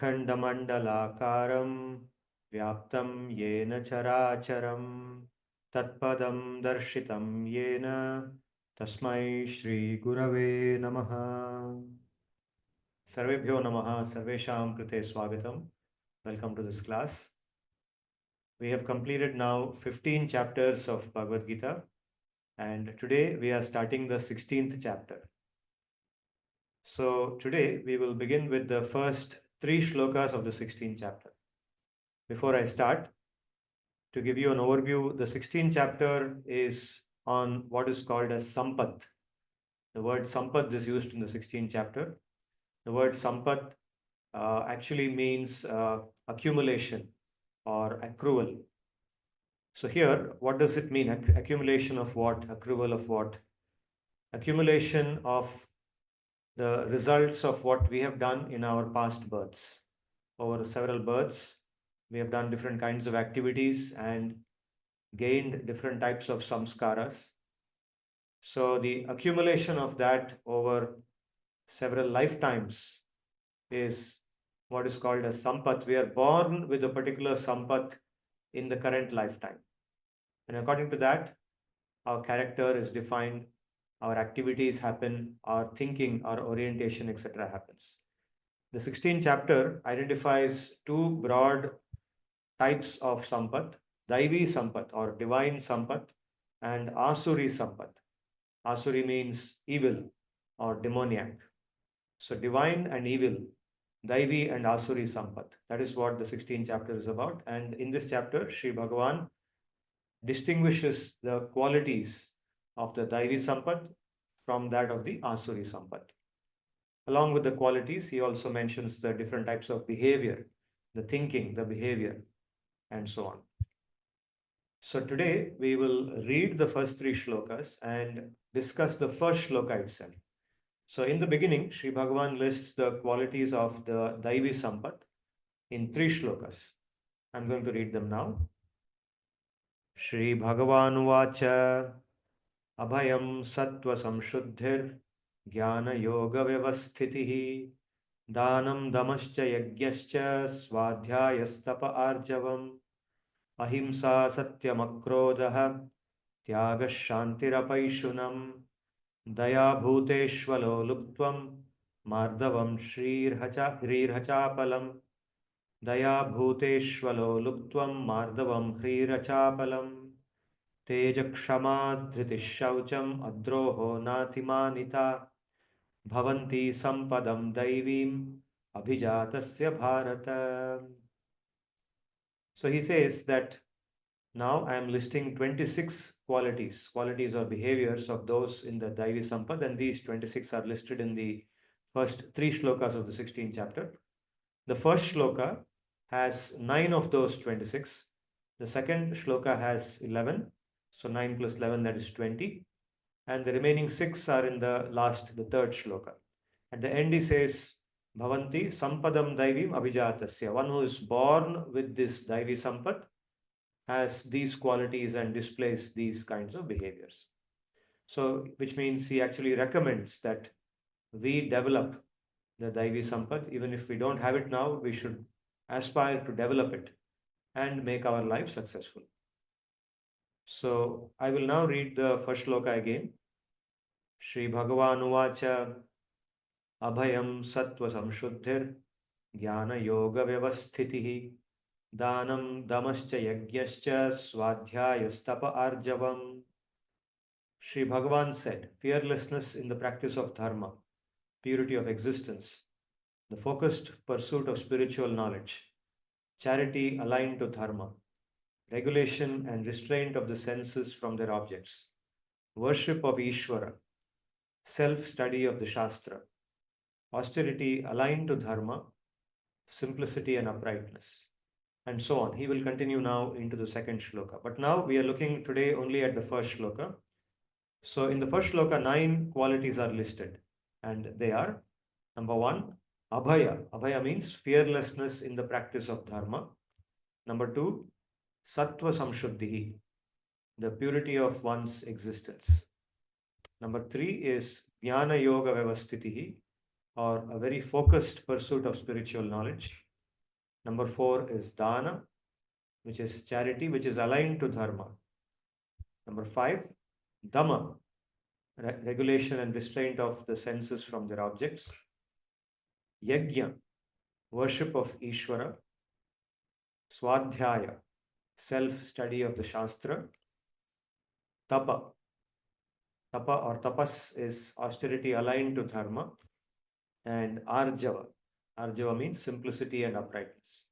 Akhandamandalakaram Vyaptam Yena Characharam Tatpadam Darshitam Yena Tasmai Shri Gurave Namaha. Sarvebhyo Namaha Sarvesham Krite Swagatam. Welcome to this class. We have completed now 15 chapters of Bhagavad Gita, and today we are starting the 16th chapter. So today we will begin with the first 3 shlokas of the 16th chapter. Before I start, to give you an overview, the 16th chapter is on what is called as sampad. The word sampad is used in the 16th chapter. The word sampad actually means accumulation or accrual. So here, what does it mean? Accumulation of what? Accrual of what? Accumulation of the results of what we have done in our past births. Over several births, we have done different kinds of activities and gained different types of samskaras. So the accumulation of that over several lifetimes is what is called as sampad. We are born with a particular sampad in the current lifetime. And according to that, our character is defined, our activities happen, our thinking, our orientation, etc. happens. The 16th chapter identifies 2 broad types of sampad: daivi sampad or divine sampad and asuri sampad. Asuri means evil or demoniac. So divine and evil, daivi and asuri sampad. That is what the 16th chapter is about. And in this chapter, Sri Bhagavan distinguishes the qualities of the daivi sampad from that of the asuri sampad. Along with the qualities, he also mentions the different types of behavior, the thinking, the behavior, and so on. So today we will read the first 3 shlokas and discuss the first shloka itself. So in the beginning, Sri Bhagavan lists the qualities of the daivi sampad in 3 shlokas. I'm going to read them now. Shri Bhagavan Vacha Abhayam Sattva Samshuddhir Jnana Yoga Vyavasthitihi Danam Damascha Yagyascha Swadhyayastapa Arjavam Ahimsa Satyamakrodha Tyaga Shantirapaishunam Daya Bhuteshvalo Luptvam Mardavam Hrirhachapalam Daya Bhuteshvalo Luptvam Mardavam Hrirhachapalam Tejakshama Dhritishaucham Adroho Natimanita Bhavanti Sampadam Daivim Abhijatasya Bharata. So he says that now I am listing 26 qualities or behaviors of those in the daivi sampad, and these 26 are listed in the first 3 shlokas of the 16th chapter. The first shloka has 9 of those 26. The second shloka has 11. So 9 plus 11, that is 20. And the remaining 6 are in the third shloka. At the end he says, Bhavanti Sampadam Daivim Abhijatasya. One who is born with this daivi sampad has these qualities and displays these kinds of behaviors. So, which means he actually recommends that we develop the daivi sampad. Even if we don't have it now, we should aspire to develop it and make our life successful. So, I will now read the first shloka again. Shri Bhagavan Uvacha Abhayam Sattva Samshuddhir Jnana Yoga Vyavasthitihi Danam Damascha Yagyascha Swadhyayastapa Arjavam. Sri Bhagavan said, fearlessness in the practice of dharma, purity of existence, the focused pursuit of spiritual knowledge, charity aligned to dharma, regulation and restraint of the senses from their objects, worship of Ishvara, self-study of the Shastra, austerity aligned to dharma, simplicity and uprightness, and so on. He will continue now into the second shloka. But now we are looking today only at the first shloka. So in the first shloka, 9 qualities are listed, and they are: number 1, Abhaya. Abhaya means fearlessness in the practice of dharma. Number 2, Sattva Samshuddhi, the purity of one's existence. Number 3 is Jnana Yoga Vyavasthitihi, or a very focused pursuit of spiritual knowledge. Number 4 is dana, which is charity, which is aligned to dharma. Number 5, dhamma, regulation and restraint of the senses from their objects. Yajna, worship of Ishvara. Swadhyaya, self-study of the Shastra. Tapa, tapa or tapas is austerity aligned to dharma. And arjava, arjava means simplicity and uprightness.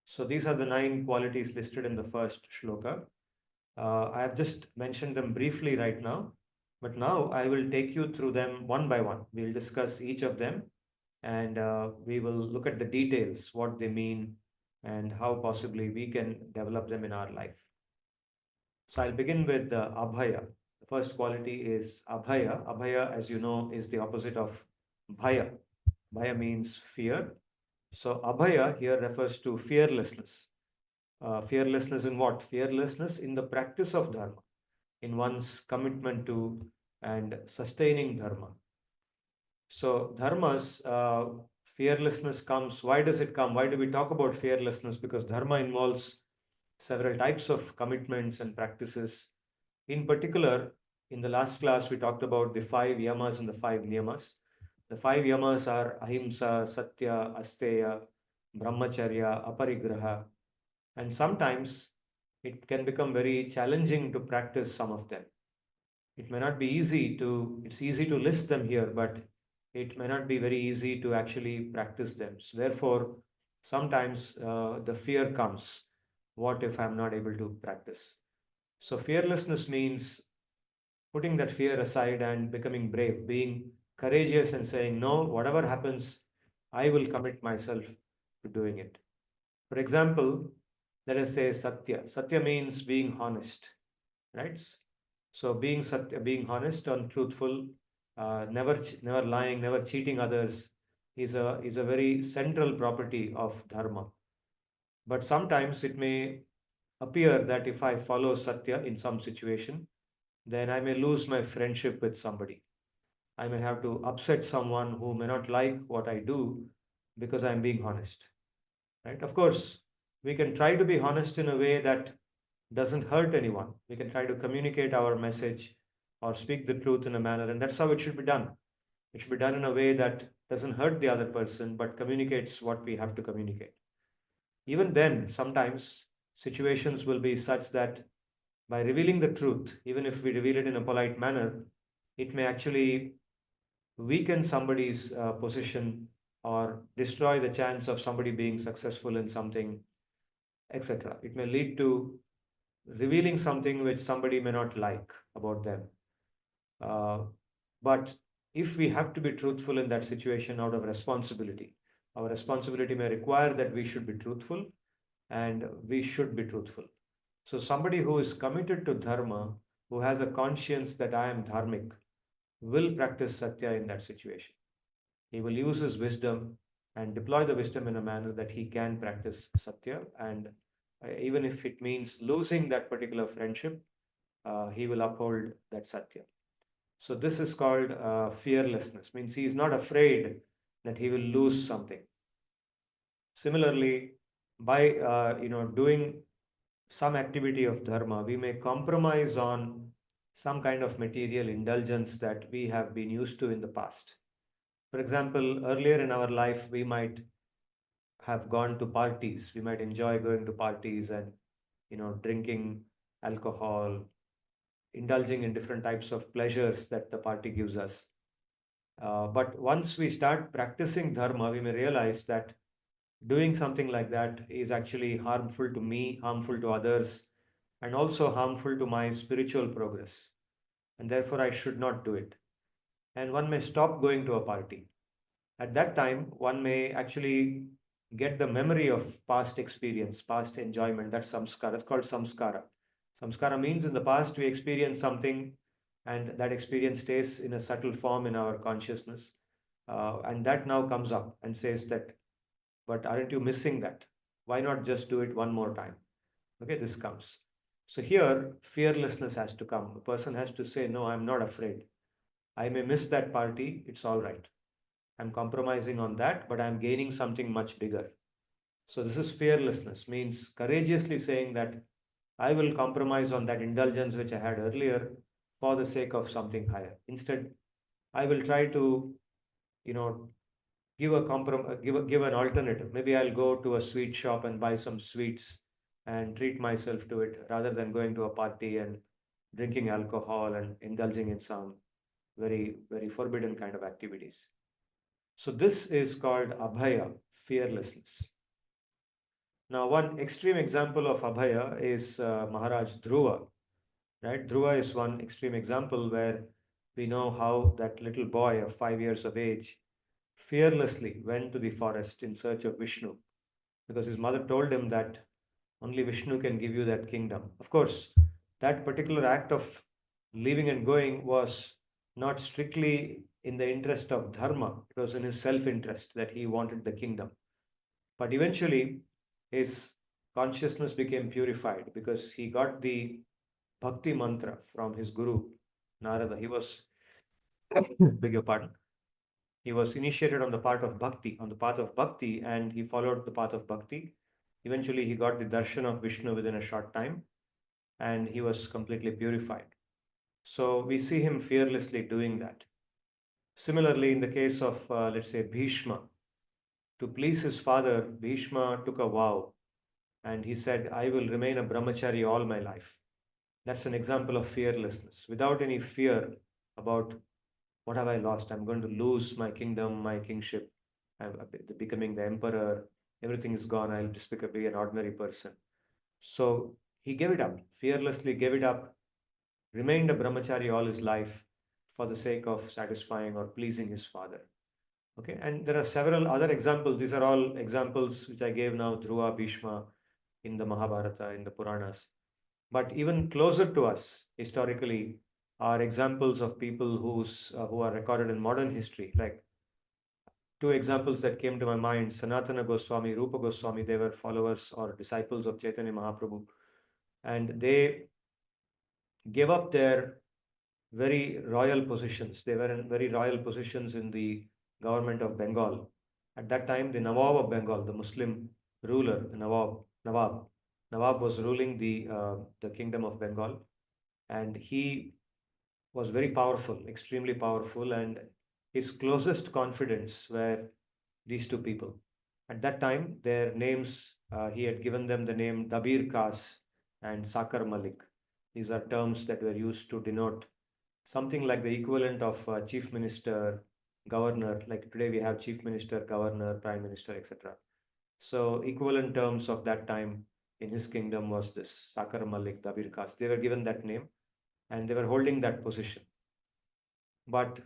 So these are the 9 qualities listed in the first shloka. I have just mentioned them briefly right now, but now I will take you through them one by one. We'll discuss each of them, and we will look at the details, what they mean, and how possibly we can develop them in our life. So I'll begin with abhaya. The first quality is abhaya. Abhaya, as you know, is the opposite of bhaya. Bhaya means fear. So abhaya here refers to fearlessness. Fearlessness in what? Fearlessness in the practice of dharma, in one's commitment to and sustaining dharma. So dharma's fearlessness comes. Why does it come? Why do we talk about fearlessness? Because dharma involves several types of commitments and practices. In particular, in the last class, we talked about the 5 yamas and the 5 niyamas. The 5 yamas are ahimsa, satya, asteya, brahmacharya, aparigraha, and sometimes it can become very challenging to practice some of them. It may not be easy to, it's easy to list them here, but it may not be very easy to actually practice them. So therefore, sometimes the fear comes. What if I'm not able to practice? So fearlessness means putting that fear aside and becoming brave, being courageous and saying, no, whatever happens, I will commit myself to doing it. For example, let us say satya. Satya means being honest, right? So being satya, being honest and truthful, never lying, never cheating others, is a very central property of dharma. But sometimes it may appear that if I follow satya in some situation, then I may lose my friendship with somebody. I may have to upset someone who may not like what I do because I'm being honest, right? Of course, we can try to be honest in a way that doesn't hurt anyone. We can try to communicate our message or speak the truth in a manner, and that's how it should be done. It should be done in a way that doesn't hurt the other person but communicates what we have to communicate. Even then, sometimes situations will be such that by revealing the truth, even if we reveal it in a polite manner, it may actually weaken somebody's position or destroy the chance of somebody being successful in something, etc. It may lead to revealing something which somebody may not like about them. Uh, but if we have to be truthful in that situation out of responsibility, our responsibility may require that we should be truthful, and we should be truthful. So, somebody who is committed to dharma, who has a conscience that I am dharmic, will practice satya in that situation. He will use his wisdom and deploy the wisdom in a manner that he can practice satya. And even if it means losing that particular friendship, he will uphold that satya. So this is called fearlessness. Means he is not afraid that he will lose something. Similarly, by doing some activity of dharma, we may compromise on some kind of material indulgence that we have been used to in the past. For example, earlier in our life, we might have gone to parties. We might enjoy going to parties and drinking alcohol, indulging in different types of pleasures that the party gives us. But once we start practicing dharma, we may realize that doing something like that is actually harmful to me, harmful to others, and also harmful to my spiritual progress. And therefore, I should not do it. And one may stop going to a party. At that time, one may actually get the memory of past experience, past enjoyment. That's samskara. It's called samskara. Samskara means in the past we experienced something, and that experience stays in a subtle form in our consciousness. And that now comes up and says that, but aren't you missing that? Why not just do it one more time? Okay, this comes. So here, fearlessness has to come. The person has to say, no, I'm not afraid. I may miss that party. It's all right. I'm compromising on that, but I'm gaining something much bigger. So this is fearlessness, means courageously saying that I will compromise on that indulgence which I had earlier for the sake of something higher. Instead, I will try to, you know, give an alternative. Maybe I'll go to a sweet shop and buy some sweets and treat myself to it rather than going to a party and drinking alcohol and indulging in some very, very forbidden kind of activities. So this is called abhaya, fearlessness. Now, one extreme example of abhaya is Maharaj Dhruva, right? Dhruva is one extreme example where we know how that little boy of 5 years of age fearlessly went to the forest in search of Vishnu because his mother told him that only Vishnu can give you that kingdom. Of course, that particular act of leaving and going was not strictly in the interest of dharma, it was in his self interest that he wanted the kingdom. But eventually, his consciousness became purified because he got the bhakti mantra from his guru, Narada. He was, beg your pardon, he was initiated on the part of bhakti, on the path of bhakti, and he followed the path of bhakti. Eventually, he got the darshan of Vishnu within a short time, and he was completely purified. So we see him fearlessly doing that. Similarly, in the case of, let's say, Bhishma, to please his father, Bhishma took a vow and he said, I will remain a brahmachari all my life. That's an example of fearlessness, without any fear about what have I lost? I'm going to lose my kingdom, my kingship. I'm becoming the emperor. Everything is gone. I'll just be an ordinary person. So he gave it up, fearlessly gave it up, remained a brahmachari all his life for the sake of satisfying or pleasing his father. Okay, and there are several other examples. These are all examples which I gave now, Dhruva, Bhishma, in the Mahabharata, in the Puranas. But even closer to us, historically, are examples of people who are recorded in modern history. Like two examples that came to my mind: Sanatana Goswami, Rupa Goswami. They were followers or disciples of Chaitanya Mahaprabhu, and they gave up their very royal positions. They were in very royal positions in the government of Bengal. At that time, the Nawab of Bengal, the Muslim ruler, the Nawab was ruling the kingdom of Bengal, and he was very powerful, extremely powerful, and his closest confidants were these two people. At that time, their names, he had given them the name Dabir Kas and Sakar Malik. These are terms that were used to denote something like the equivalent of chief minister, governor. Like today, we have chief minister, governor, prime minister, etc. So, equivalent terms of that time in his kingdom was this Sakar Malik, Dabir Kas. They were given that name and they were holding that position, but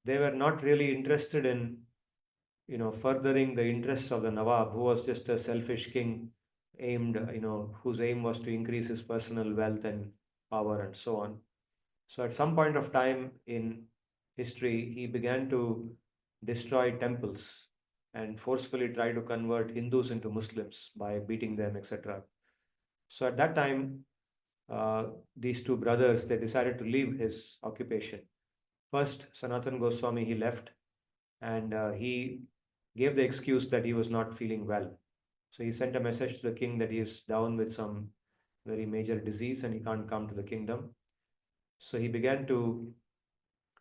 they were not really interested in furthering the interests of the Nawab, who was just a selfish king, aimed whose aim was to increase his personal wealth and power and so on. So at some point of time in history, he began to destroy temples and forcefully try to convert Hindus into Muslims by beating them, etc. So at that time, these two brothers, they decided to leave his occupation. First, Sanatan Goswami, he left, and he gave the excuse that he was not feeling well. So he sent a message to the king that he is down with some very major disease and he can't come to the kingdom. So he began to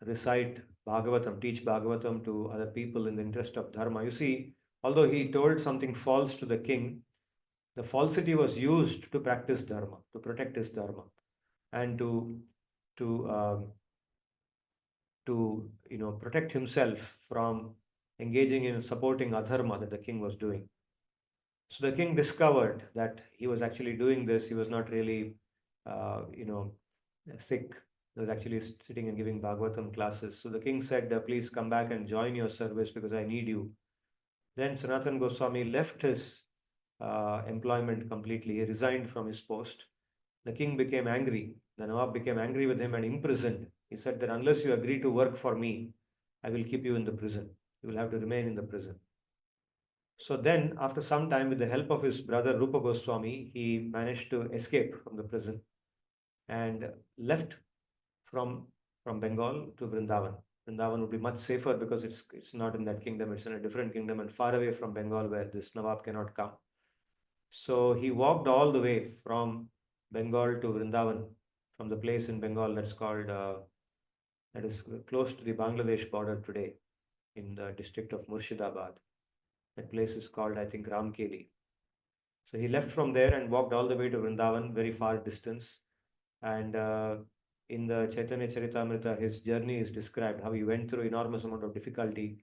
recite Bhagavatam, teach Bhagavatam to other people in the interest of Dharma. You see, although he told something false to the king, the falsity was used to practice Dharma, to protect his Dharma, and to protect himself from engaging in supporting adharma that the king was doing. So the king discovered that he was actually doing this. He was not really, sick. He was actually sitting and giving Bhagavatam classes. So the king said, please come back and join your service because I need you. Then Sanatan Goswami left his employment completely. He resigned from his post. The king became angry. The Nawab became angry with him and imprisoned. He said that unless you agree to work for me, I will keep you in the prison. You will have to remain in the prison. So then, after some time, with the help of his brother Rupa Goswami, he managed to escape from the prison and left from, from Bengal to Vrindavan. Vrindavan would be much safer because it's not in that kingdom, it's in a different kingdom and far away from Bengal where this Nawab cannot come. So he walked all the way from Bengal to Vrindavan, from the place in Bengal that's called, that is close to the Bangladesh border today, in the district of Murshidabad. That place is called, I think, Ramkeli. So he left from there and walked all the way to Vrindavan, very far distance. And in the Chaitanya Charitamrita, his journey is described, how he went through enormous amount of difficulty.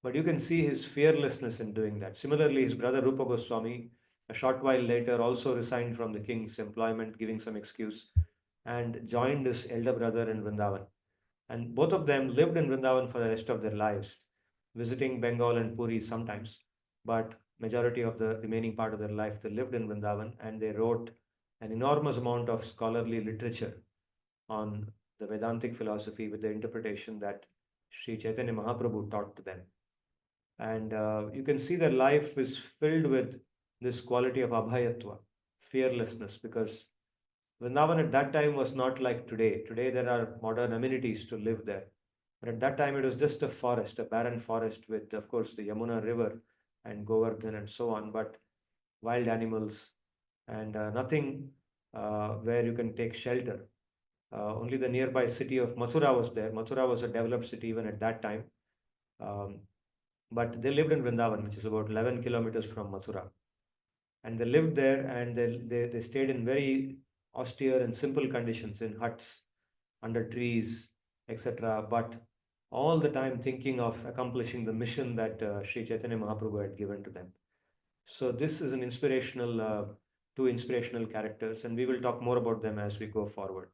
But you can see his fearlessness in doing that. Similarly, his brother Rupa Goswami, a short while later, also resigned from the king's employment, giving some excuse, and joined his elder brother in Vrindavan. And both of them lived in Vrindavan for the rest of their lives, visiting Bengal and Puri sometimes. But majority of the remaining part of their life, they lived in Vrindavan, and they wrote an enormous amount of scholarly literature on the Vedantic philosophy with the interpretation that Sri Chaitanya Mahaprabhu taught to them. And you can see their life is filled with this quality of abhayatva, fearlessness, because Vrindavan at that time was not like today. Today there are modern amenities to live there. But at that time it was just a forest, a barren forest with, of course, the Yamuna River and Govardhan and so on, but wild animals and nothing where you can take shelter. Only the nearby city of Mathura was there. Mathura was a developed city even at that time. Um, but they lived in Vrindavan, which is about 11 kilometers from Mathura. And they lived there, and they stayed in very austere and simple conditions in huts, under trees, etc. But all the time thinking of accomplishing the mission that Sri Chaitanya Mahaprabhu had given to them. So this is an inspirational, two inspirational characters, and we will talk more about them as we go forward.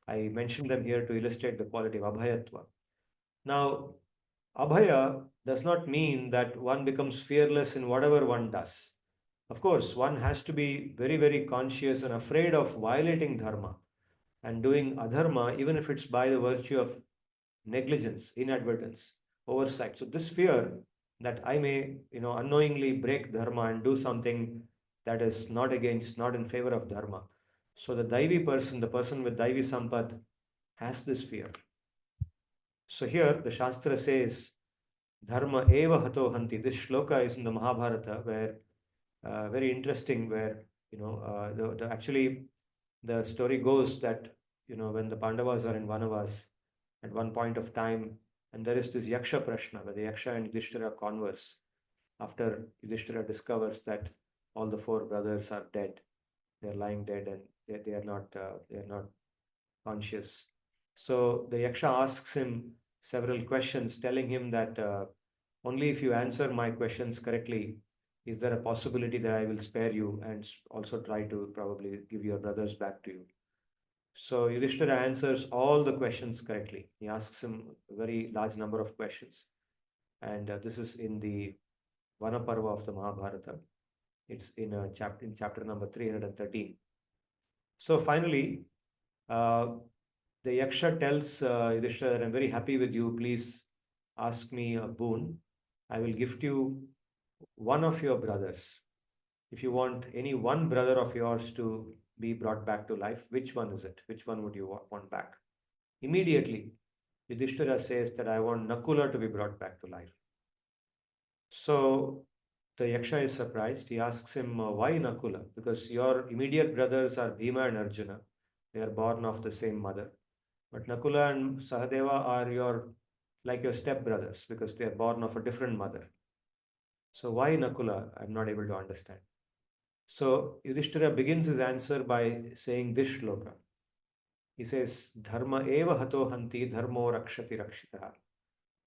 I mentioned them here to illustrate the quality of abhayatva. Now, abhaya does not mean that one becomes fearless in whatever one does. Of course, one has to be very, very conscious and afraid of violating dharma and doing adharma, even if it's by the virtue of negligence, inadvertence, oversight. So this fear that I may, unknowingly break dharma and do something that is not against, not in favor of dharma. So the daivi person, the person with daivi sampad, has this fear. So here the Shastra says, Dharma eva hato hanti. This shloka is in the Mahabharata, where very interesting, where actually the story goes that when the Pandavas are in Vanavas at one point of time, and there is this Yaksha Prashna where the Yaksha and Yudhishthira converse after Yudhishthira discovers that all the four brothers are dead. They are lying dead, and they are not conscious. So the Yaksha asks him several questions, telling him that only if you answer my questions correctly, is there a possibility that I will spare you and also try to probably give your brothers back to you. So Yudhishthira answers all the questions correctly. He asks him a very large number of questions. And this is in the Vanaparva of the Mahabharata. It's in chapter number 313. So finally, uh, the Yaksha tells Yudhishthira that I'm very happy with you. Please ask me a boon. I will gift you one of your brothers. If you want any one brother of yours to be brought back to life, which one is it? Which one would you want back? Immediately, Yudhishthira says that I want Nakula to be brought back to life. So the Yaksha is surprised. He asks him, why Nakula? Because your immediate brothers are Bhima and Arjuna. They are born of the same mother. But Nakula and Sahadeva are like your step brothers because they are born of a different mother. So why Nakula? I'm not able to understand. So Yudhishthira begins his answer by saying this shloka. He says, Dharma eva hato hanti dharmo rakshati rakshitaha.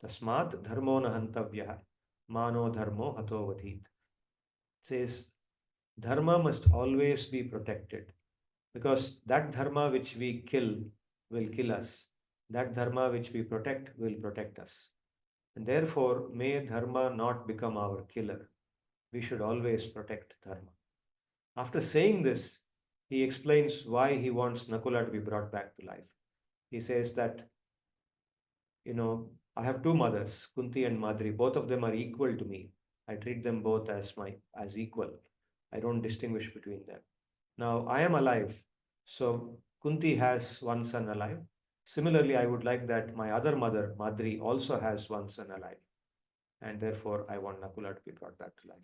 Tasmat dharmo nahantavyaha. Mano dharmo hato vadhit. Says, dharma must always be protected because that dharma which we kill will kill us. That dharma which we protect will protect us. And therefore, may dharma not become our killer. We should always protect dharma. After saying this, he explains why he wants Nakula to be brought back to life. He says that, I have two mothers, Kunti and Madri. Both of them are equal to me. I treat them both as equal. I don't distinguish between them. Now I am alive, so Kunti has one son alive. Similarly, I would like that my other mother, Madri, also has one son alive. And therefore, I want Nakula to be brought back to life.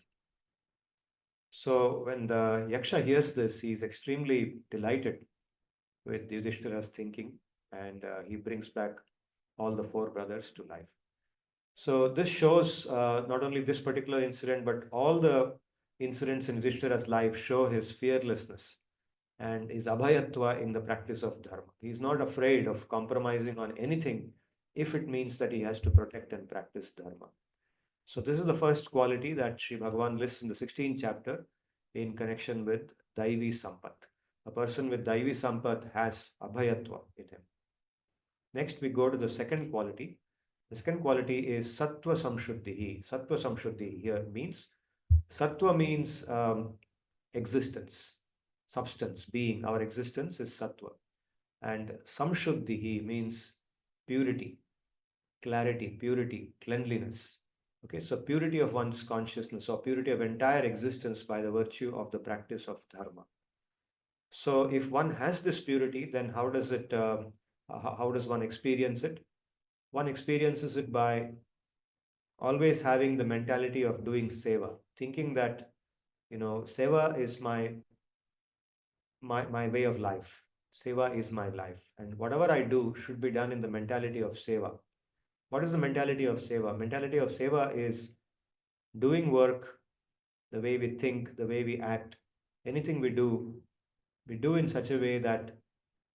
So when the Yaksha hears this, he is extremely delighted with Yudhishthira's thinking, and he brings back all the four brothers to life. So this shows not only this particular incident, but all the incidents in Yudhishthira's life show his fearlessness and his abhayatva in the practice of dharma. He is not afraid of compromising on anything if it means that he has to protect and practice dharma. So this is the first quality that Sri Bhagavan lists in the 16th chapter in connection with daivi sampad. A person with daivi sampad has abhayatva in him. Next, we go to the second quality. The second quality is sattva samshuddhi. Sattva samshuddhi here means, sattva means existence, substance, being. Our existence is sattva. And samshuddhi means purity, clarity, purity, cleanliness. Okay, so purity of one's consciousness or purity of entire existence by the virtue of the practice of dharma. So if one has this purity, then how does one experience it? One experiences it by always having the mentality of doing seva, thinking that, seva is my way of life. Seva is my life. And whatever I do should be done in the mentality of seva. What is the mentality of seva? Mentality of seva is doing work the way we think, the way we act, anything we do in such a way that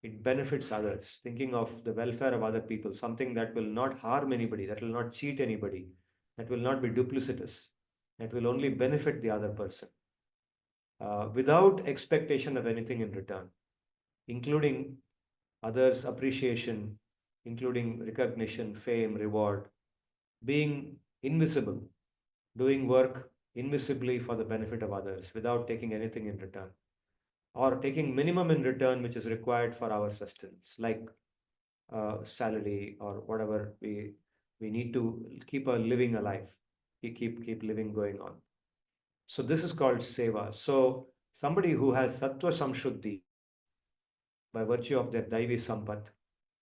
it benefits others, thinking of the welfare of other people, something that will not harm anybody, that will not cheat anybody, that will not be duplicitous, that will only benefit the other person, without expectation of anything in return, including others' appreciation, including recognition, fame, reward, being invisible, doing work invisibly for the benefit of others without taking anything in return, or taking minimum in return which is required for our sustenance, like salary or whatever we need to keep a living alive, keep living going on. So this is called seva. So somebody who has sattva samshuddhi by virtue of their daivi sampad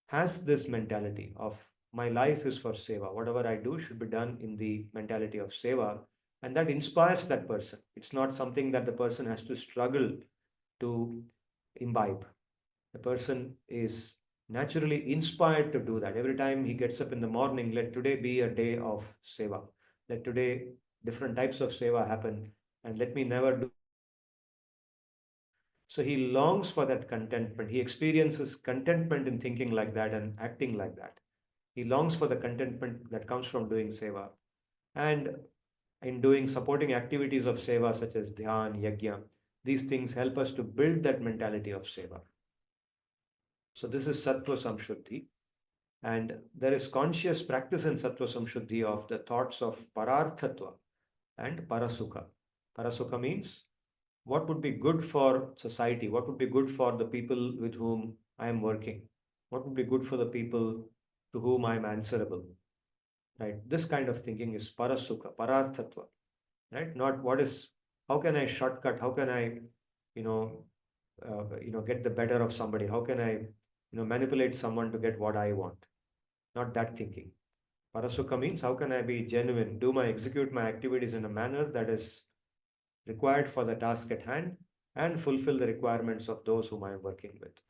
has this mentality of, my life is for seva. Whatever I do should be done in the mentality of seva, and that inspires that person. It's not something that the person has to struggle to imbibe. The person is naturally inspired to do that. Every time he gets up in the morning, let today be a day of seva. Let today different types of seva happen, and let me never do. So he longs for that contentment. He experiences contentment in thinking like that and acting like that. He longs for the contentment that comes from doing seva. And in doing supporting activities of seva such as dhyan, yajna, these things help us to build that mentality of seva. So this is sattva samshuddhi. And there is conscious practice in sattva samshuddhi of the thoughts of pararthatva and parasukha. Parasukha means what would be good for society, what would be good for the people with whom I am working, what would be good for the people to whom I am answerable. Right? This kind of thinking is parasukha, pararthatva. Right? Not how can I shortcut, how can I, you know, get the better of somebody, how can I, manipulate someone to get what I want. Not that thinking. Parasukha means how can I be genuine, execute my activities in a manner that is required for the task at hand and fulfill the requirements of those whom I am working with.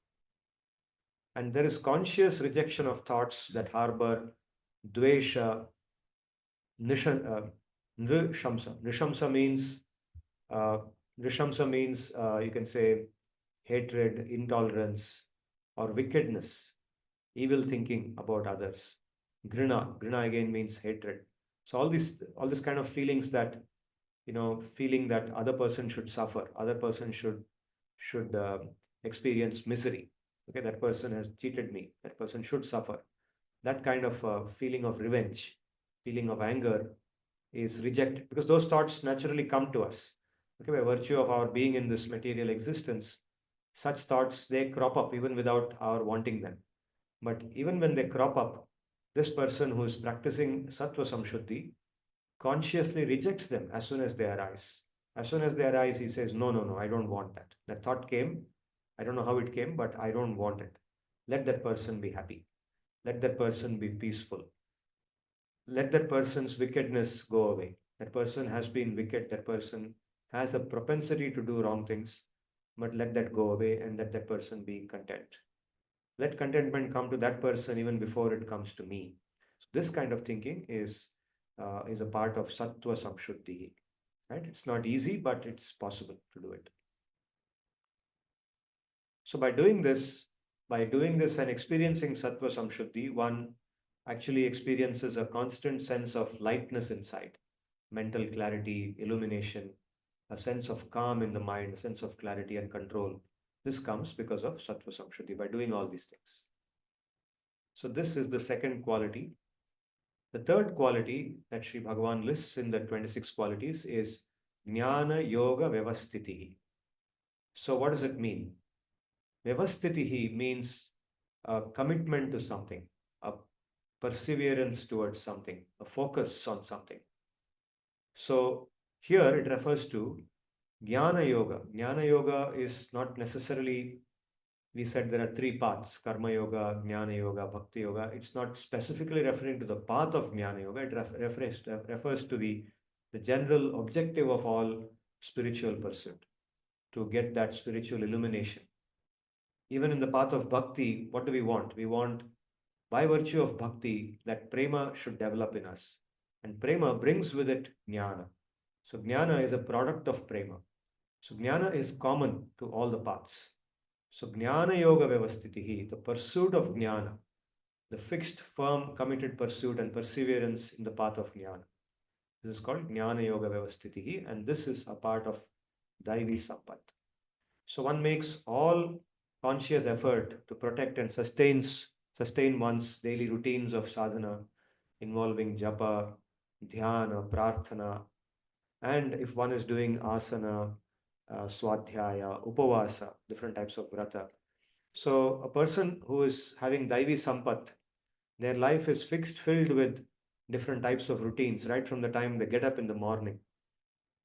And there is conscious rejection of thoughts that harbor dvesha, nishamsa. Nishamsa means you can say hatred, intolerance, or wickedness, evil thinking about others. Grina again means hatred. So all this kind of feelings that, feeling that other person should suffer, other person should experience misery. Okay, that person has cheated me, that person should suffer. That kind of feeling of revenge, feeling of anger is rejected, because those thoughts naturally come to us. Okay, by virtue of our being in this material existence, such thoughts, they crop up even without our wanting them. But even when they crop up, this person who is practicing sattva samshuddhi consciously rejects them as soon as they arise. As soon as they arise, he says, no, I don't want that. That thought came, I don't know how it came, but I don't want it. Let that person be happy. Let that person be peaceful. Let that person's wickedness go away. That person has been wicked. That person has a propensity to do wrong things, but let that go away and let that person be content. Let contentment come to that person even before it comes to me. So this kind of thinking is a part of sattva samshuddhi. Right? It's not easy, but it's possible to do it. So by doing this and experiencing sattva samshuddhi, one actually experiences a constant sense of lightness inside, mental clarity, illumination, a sense of calm in the mind, a sense of clarity and control. This comes because of sattva samshuddhi, by doing all these things. So this is the second quality. The third quality that Sri Bhagavan lists in the 26 qualities is Jnana Yoga Vyavastitihi. So what does it mean? Vyavastitihi means a commitment to something, a perseverance towards something, a focus on something. So here it refers to Jnana Yoga. Jnana Yoga is not necessarily, we said there are three paths: Karma Yoga, Jnana Yoga, Bhakti Yoga. It's not specifically referring to the path of Jnana Yoga, it refers to the general objective of all spiritual pursuit, to get that spiritual illumination. Even in the path of Bhakti, what do we want? We want, by virtue of Bhakti, that prema should develop in us. And prema brings with it jnana. So jnana is a product of prema. So jnana is common to all the paths. So jnana yoga vyavastitihi, the pursuit of jnana, the fixed, firm, committed pursuit and perseverance in the path of jnana. This is called jnana yoga vyavastitihi, and this is a part of daivi sampad. So one makes all conscious effort to protect and sustain one's daily routines of sadhana involving japa, dhyana, prarthana, and if one is doing asana, swadhyaya, upavasa, different types of vrata. So a person who is having daivi sampat, their life is filled with different types of routines right from the time they get up in the morning.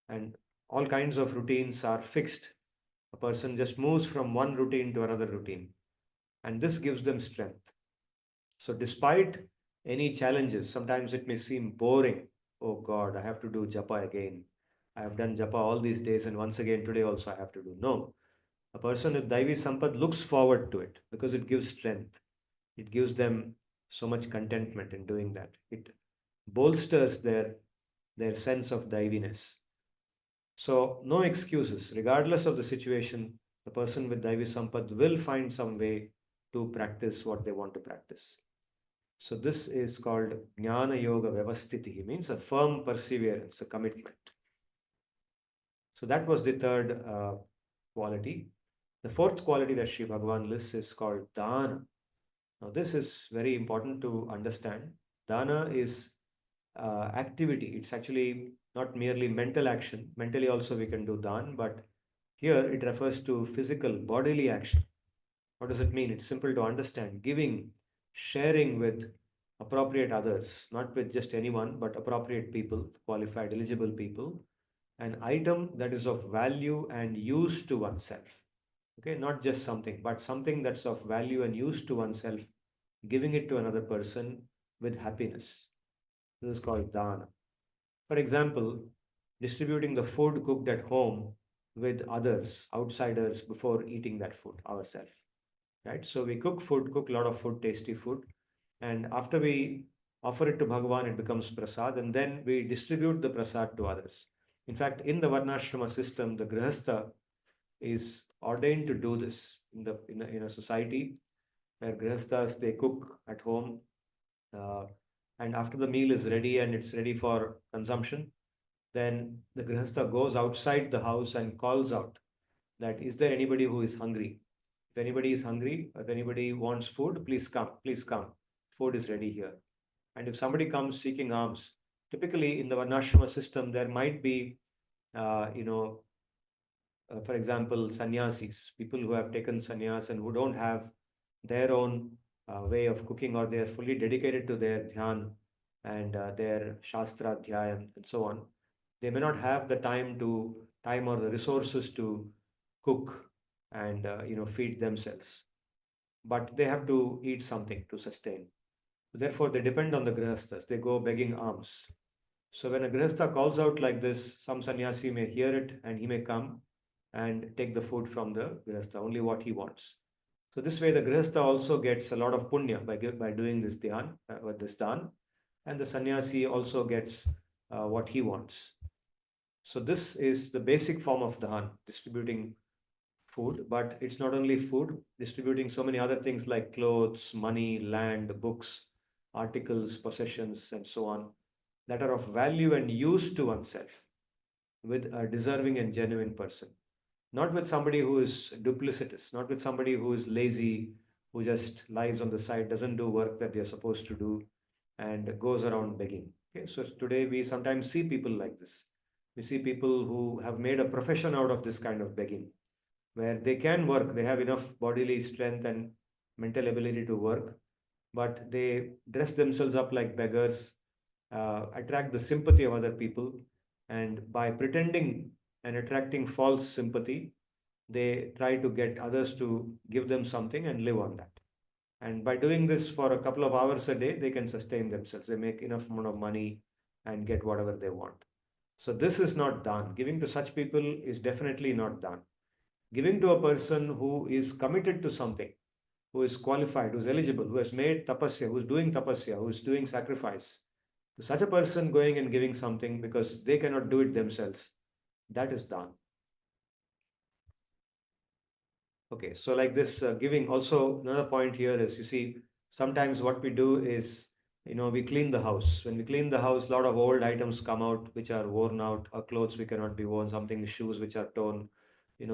And all kinds of routines are fixed. A person just moves from one routine to another routine, and this gives them strength. So despite any challenges, sometimes it may seem boring. Oh God, I have to do japa again. I have done japa all these days, and once again today also I have to do. No, a person with daivi sampad looks forward to it because it gives strength. It gives them so much contentment in doing that. It bolsters their sense of daiviness. So no excuses, regardless of the situation. The person with daivi sampad will find some way to practice what they want to practice. So this is called Jnana Yoga Vyavastitihi, means a firm perseverance, a commitment. So that was the third quality. The fourth quality that Sri Bhagavan lists is called Dana. Now this is very important to understand. Dana is activity. It's actually not merely mental action. Mentally also we can do dan, but here it refers to physical, bodily action. What does it mean? It's simple to understand. Giving, sharing with appropriate others, not with just anyone, but appropriate people, qualified, eligible people, an item that is of value and use to oneself. Okay, not just something, but something that's of value and use to oneself, giving it to another person with happiness. This is called dana. For example, distributing the food cooked at home with others, outsiders, before eating that food ourselves. Right? So we cook a lot of food, tasty food, and after we offer it to Bhagavan, it becomes prasad, and then we distribute the prasad to others. In fact, in the Varnashrama system, the Grihastha is ordained to do this in a society where Grihasthas they cook at home, uh, and after the meal is ready and it's ready for consumption, then the Grihastha goes outside the house and calls out that is there anybody who is hungry? If anybody is hungry, if anybody wants food, please come, please come. Food is ready here. And if somebody comes seeking alms, typically in the Varnashrama system, there might be, uh, you know, for example, sannyasis, people who have taken sannyas and who don't have their own way of cooking, or they are fully dedicated to their dhyan and their shastra dhyan and so on. They may not have the time or the resources to cook and feed themselves, but they have to eat something to sustain. Therefore, they depend on the grihasthas. They go begging alms. So when a grihastha calls out like this, some sannyasi may hear it and he may come and take the food from the grihastha, only what he wants. So this way the grihastha also gets a lot of punya by doing this dhyan, this dhan, and the sannyasi also gets what he wants. So this is the basic form of dhan, distributing food, but it's not only food, distributing so many other things like clothes, money, land, books, articles, possessions, and so on, that are of value and use to oneself with a deserving and genuine person. Not with somebody who is duplicitous, not with somebody who is lazy, who just lies on the side, doesn't do work that they're supposed to do, and goes around begging. Okay, so today we sometimes see people like this. We see people who have made a profession out of this kind of begging, where they can work, they have enough bodily strength and mental ability to work, but they dress themselves up like beggars, attract the sympathy of other people, and by pretending and attracting false sympathy, they try to get others to give them something and live on that. And by doing this for a couple of hours a day, they can sustain themselves. They make enough amount of money and get whatever they want. So this is not done. Giving to such people is definitely not done. Giving to a person who is committed to something, who is qualified, who is eligible, who has made tapasya, who is doing tapasya, who is doing sacrifice, to such a person going and giving something because they cannot do it themselves, that is done. Okay, so like this giving, also another point here is, you see, sometimes what we do is, we clean the house. When we clean the house, a lot of old items come out which are worn out, or clothes which cannot be worn, something, shoes which are torn,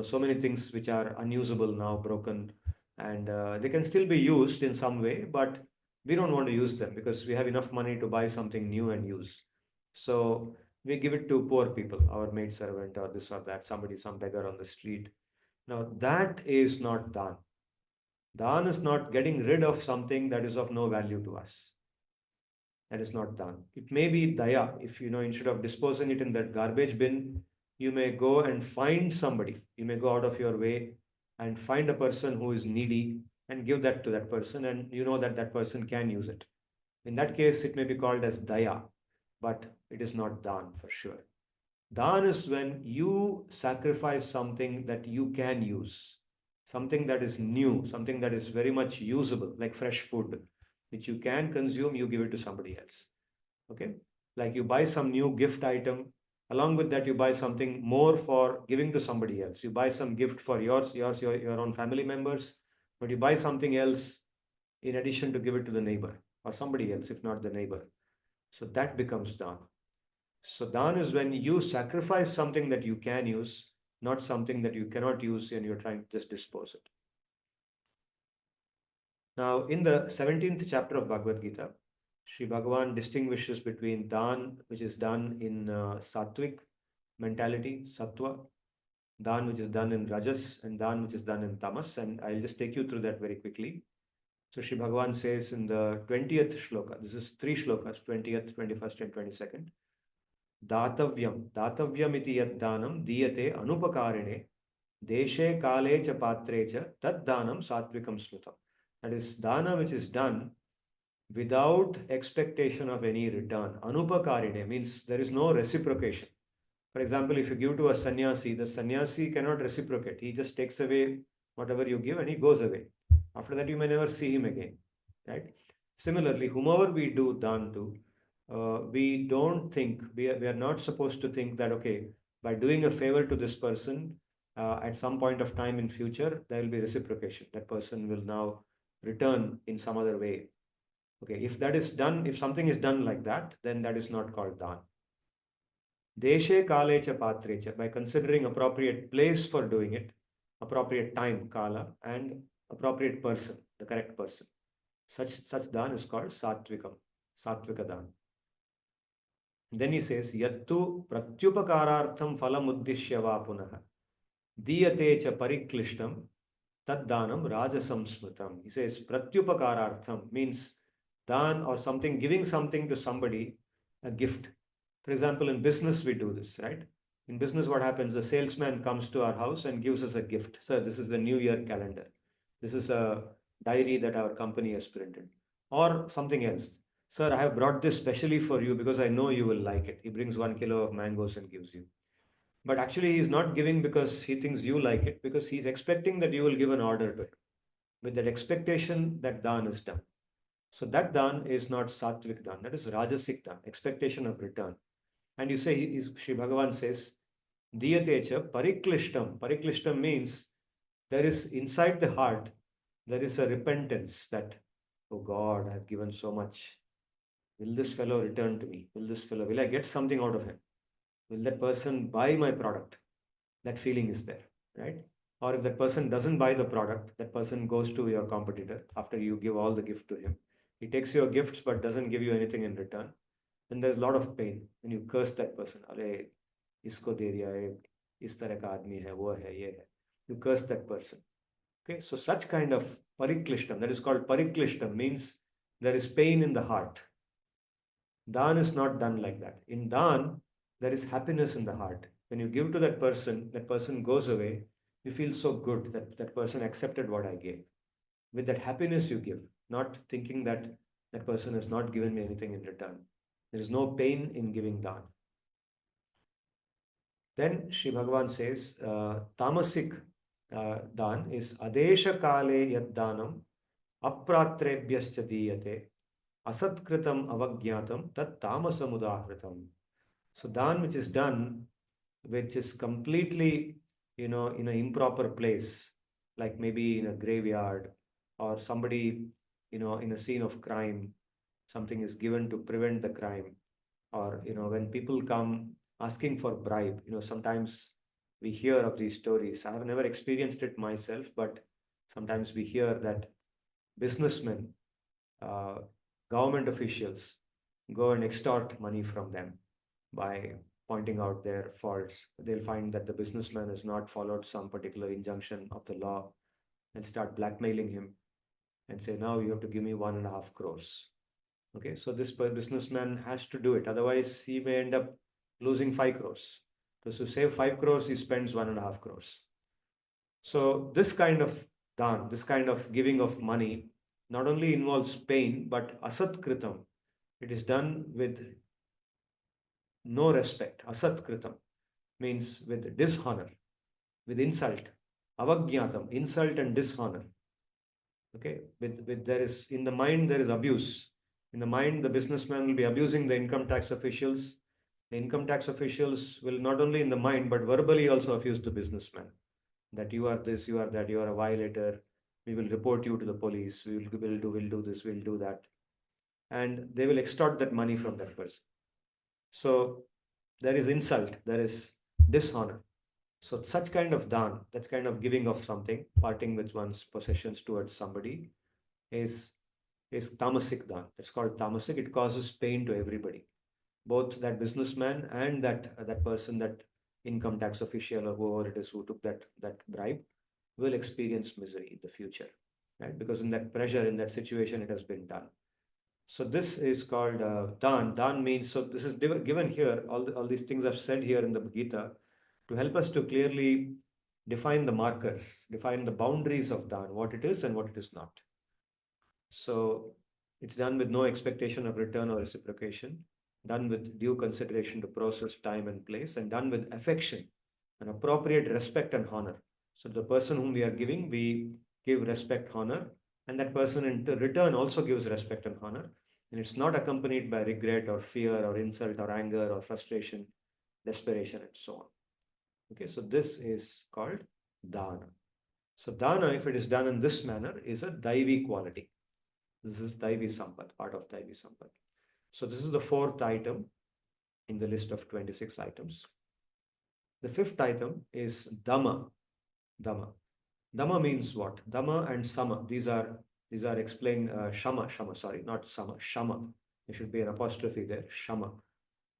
so many things which are unusable now, broken, and they can still be used in some way, but we don't want to use them because we have enough money to buy something new and use. So we give it to poor people, our maid servant or this or that, somebody, some beggar on the street. Now, that is not dhan. Dhan is not getting rid of something that is of no value to us. That is not dhan. It may be daya. If instead of disposing it in that garbage bin, you may go and find somebody. You may go out of your way and find a person who is needy and give that to that person, and you know that that person can use it. In that case, it may be called as daya, but it is not dhan for sure. Dhan is when you sacrifice something that you can use, something that is new, something that is very much usable, like fresh food, which you can consume, you give it to somebody else. Okay? Like you buy some new gift item, along with that, you buy something more for giving to somebody else. You buy some gift for your own family members, but you buy something else in addition to give it to the neighbor or somebody else, if not the neighbor. So that becomes dhan. So dhan is when you sacrifice something that you can use, not something that you cannot use and you're trying to just dispose it. Now, in the 17th chapter of Bhagavad Gita, Sri Bhagavan distinguishes between dhan, which is done in sattvic mentality, sattva, dhan, which is done in rajas, and dhan, which is done in tamas. And I'll just take you through that very quickly. So Sri Bhagavan says in the 20th shloka, this is three shlokas, 20th, 21st, and 22nd. दातव्यम इति यद्दानं दीयते अनुपकारिणे deshe kale cha patre cha tad danam satvikam smritam. That is dana which is done without expectation of any return. Anupakarine means there is no reciprocation. For example, if you give to a sannyasi, the sannyasi cannot reciprocate. He just takes away whatever you give and he goes away. After that, you may never see him again. Right? Similarly, whomever we do dan to, we don't think, we are not supposed to think that, okay, by doing a favor to this person, at some point of time in future, there will be reciprocation. That person will now return in some other way. Okay, if that is done, if something is done like that, then that is not called dan. Deshe kale cha patre cha, by considering appropriate place for doing it, appropriate time, kala, and appropriate person, the correct person. Such dan is called satvikam, satvika dan. Then he says, Yattu pratyupakarartham phalamuddishya va punaha diyate cha pariklishtam tad danam rajasam smritam. He says, pratyupakarartham means dan or something, giving something to somebody, a gift. For example, in business, we do this, right? In business, what happens? The salesman comes to our house and gives us a gift. So this is the New Year calendar. This is a diary that our company has printed, or something else. Sir, I have brought this specially for you because I know you will like it. He brings 1 kilo of mangoes and gives you. But actually, he's not giving because he thinks you like it, because he's expecting that you will give an order to him. With that expectation, that dan is done. So that dan is not sattvic dan, that is rajasic dan, expectation of return. And you say, Sri Bhagavan says, diyatecha pariklishtam. Pariklishtam means there is inside the heart, there is a repentance that, oh God, I've given so much. Will this fellow return to me? Will I get something out of him? Will that person buy my product? That feeling is there, right? Or if that person doesn't buy the product, that person goes to your competitor after you give all the gift to him. He takes your gifts but doesn't give you anything in return. Then there's a lot of pain when you curse that person. Arey, isko de diya hai, is tarah ka aadmi hai, wo hai, ye hai. You curse that person. Okay, so such kind of pariklishtam, that is called pariklishtam, means there is pain in the heart. Dan is not done like that. In Dan, there is happiness in the heart. When you give to that person goes away, you feel so good that that person accepted what I gave. With that happiness you give, not thinking that that person has not given me anything in return. There is no pain in giving Dan. Then Sri Bhagavan says, tamasic dan is adesha kale yad danam apratrebhyascha diyate asatkritam avagyatam tat tamasamudahritam. So dan which is done, which is completely, in an improper place, like maybe in a graveyard or somebody, in a scene of crime, something is given to prevent the crime. Or, when people come asking for bribe, sometimes we hear of these stories. I have never experienced it myself, but sometimes we hear that businessmen, uh, government officials go and extort money from them by pointing out their faults. They'll find that the businessman has not followed some particular injunction of the law and start blackmailing him and say, now you have to give me 1.5 crores. Okay, so this businessman has to do it. Otherwise, he may end up losing 5 crores. So to save 5 crores, he spends 1.5 crores. So this kind of dan, this kind of giving of money, not only involves pain, but asat kritam. It is done with no respect. Asat kritam means with dishonor, with insult. Avagyatam, insult and dishonor. Okay, with there is in the mind there is abuse. In the mind, the businessman will be abusing the income tax officials. The income tax officials will not only in the mind but verbally also abuse the businessman. That you are this, you are that, you are a violator. We will report you to the police. We'll do this, we'll do that, and they will extort that money from that person. So there is insult, there is dishonor. So such kind of dan, that kind of giving of something, parting with one's possessions towards somebody, is tamasic dan. It's called tamasic. It causes pain to everybody, both that businessman and that person, that income tax official or whoever it is who took that bribe, will experience misery in the future, right? Because in that pressure, in that situation, it has been done. So this is called dan. Dan means, so this is given here. All these things are said here in the Gita to help us to clearly define the markers, define the boundaries of dan, what it is and what it is not. So it's done with no expectation of return or reciprocation, done with due consideration to process, time, and place, and done with affection and appropriate respect and honor. So the person whom we are giving, we give respect, honor, and that person in return also gives respect and honor. And it's not accompanied by regret or fear or insult or anger or frustration, desperation, and so on. Okay, so this is called dana. So dana, if it is done in this manner, is a daivi quality. This is daivi sampad, part of daivi sampad. So this is the fourth item in the list of 26 items. The fifth item is dhamma. Dhamma. Dhamma means what? Dhamma and sama. These are explained. Shama. Sorry, not sama. Shama. There should be an apostrophe there. Shama.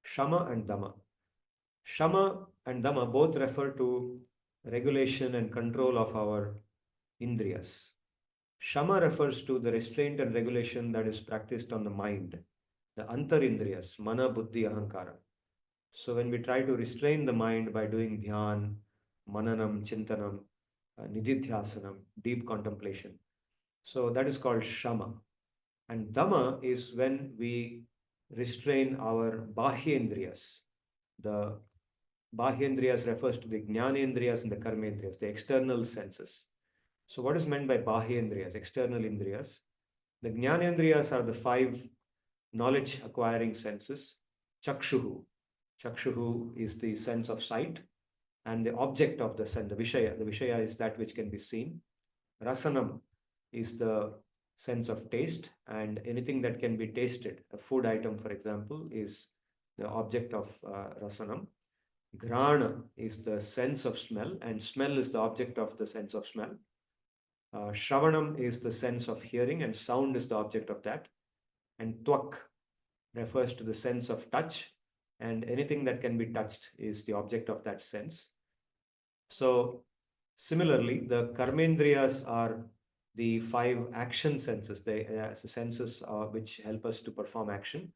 Shama and dhamma. Shama and dhamma both refer to regulation and control of our indriyas. Shama refers to the restraint and regulation that is practiced on the mind, the antarindriyas, mana, buddhi, ahankara. So when we try to restrain the mind by doing dhyan, mananam, chintanam, nididhyasanam, deep contemplation, so that is called shama. And dhamma is when we restrain our bahyendriyas. The bahyendriyas refers to the jnanendriyas and the karmendriyas, the external senses. So what is meant by bahyendriyas, external indriyas? The jnanendriyas are the five knowledge acquiring senses. Chakshuhu. Chakshuhu is the sense of sight and the object of the sense, the Vishaya. The Vishaya is that which can be seen. Rasanam is the sense of taste, and anything that can be tasted, a food item, for example, is the object of Rasanam. Grana is the sense of smell, and smell is the object of the sense of smell. Shravanam is the sense of hearing, and sound is the object of that. And Twak refers to the sense of touch, and anything that can be touched is the object of that sense. So, similarly, the karmendriyas are the five action senses, the senses which help us to perform action.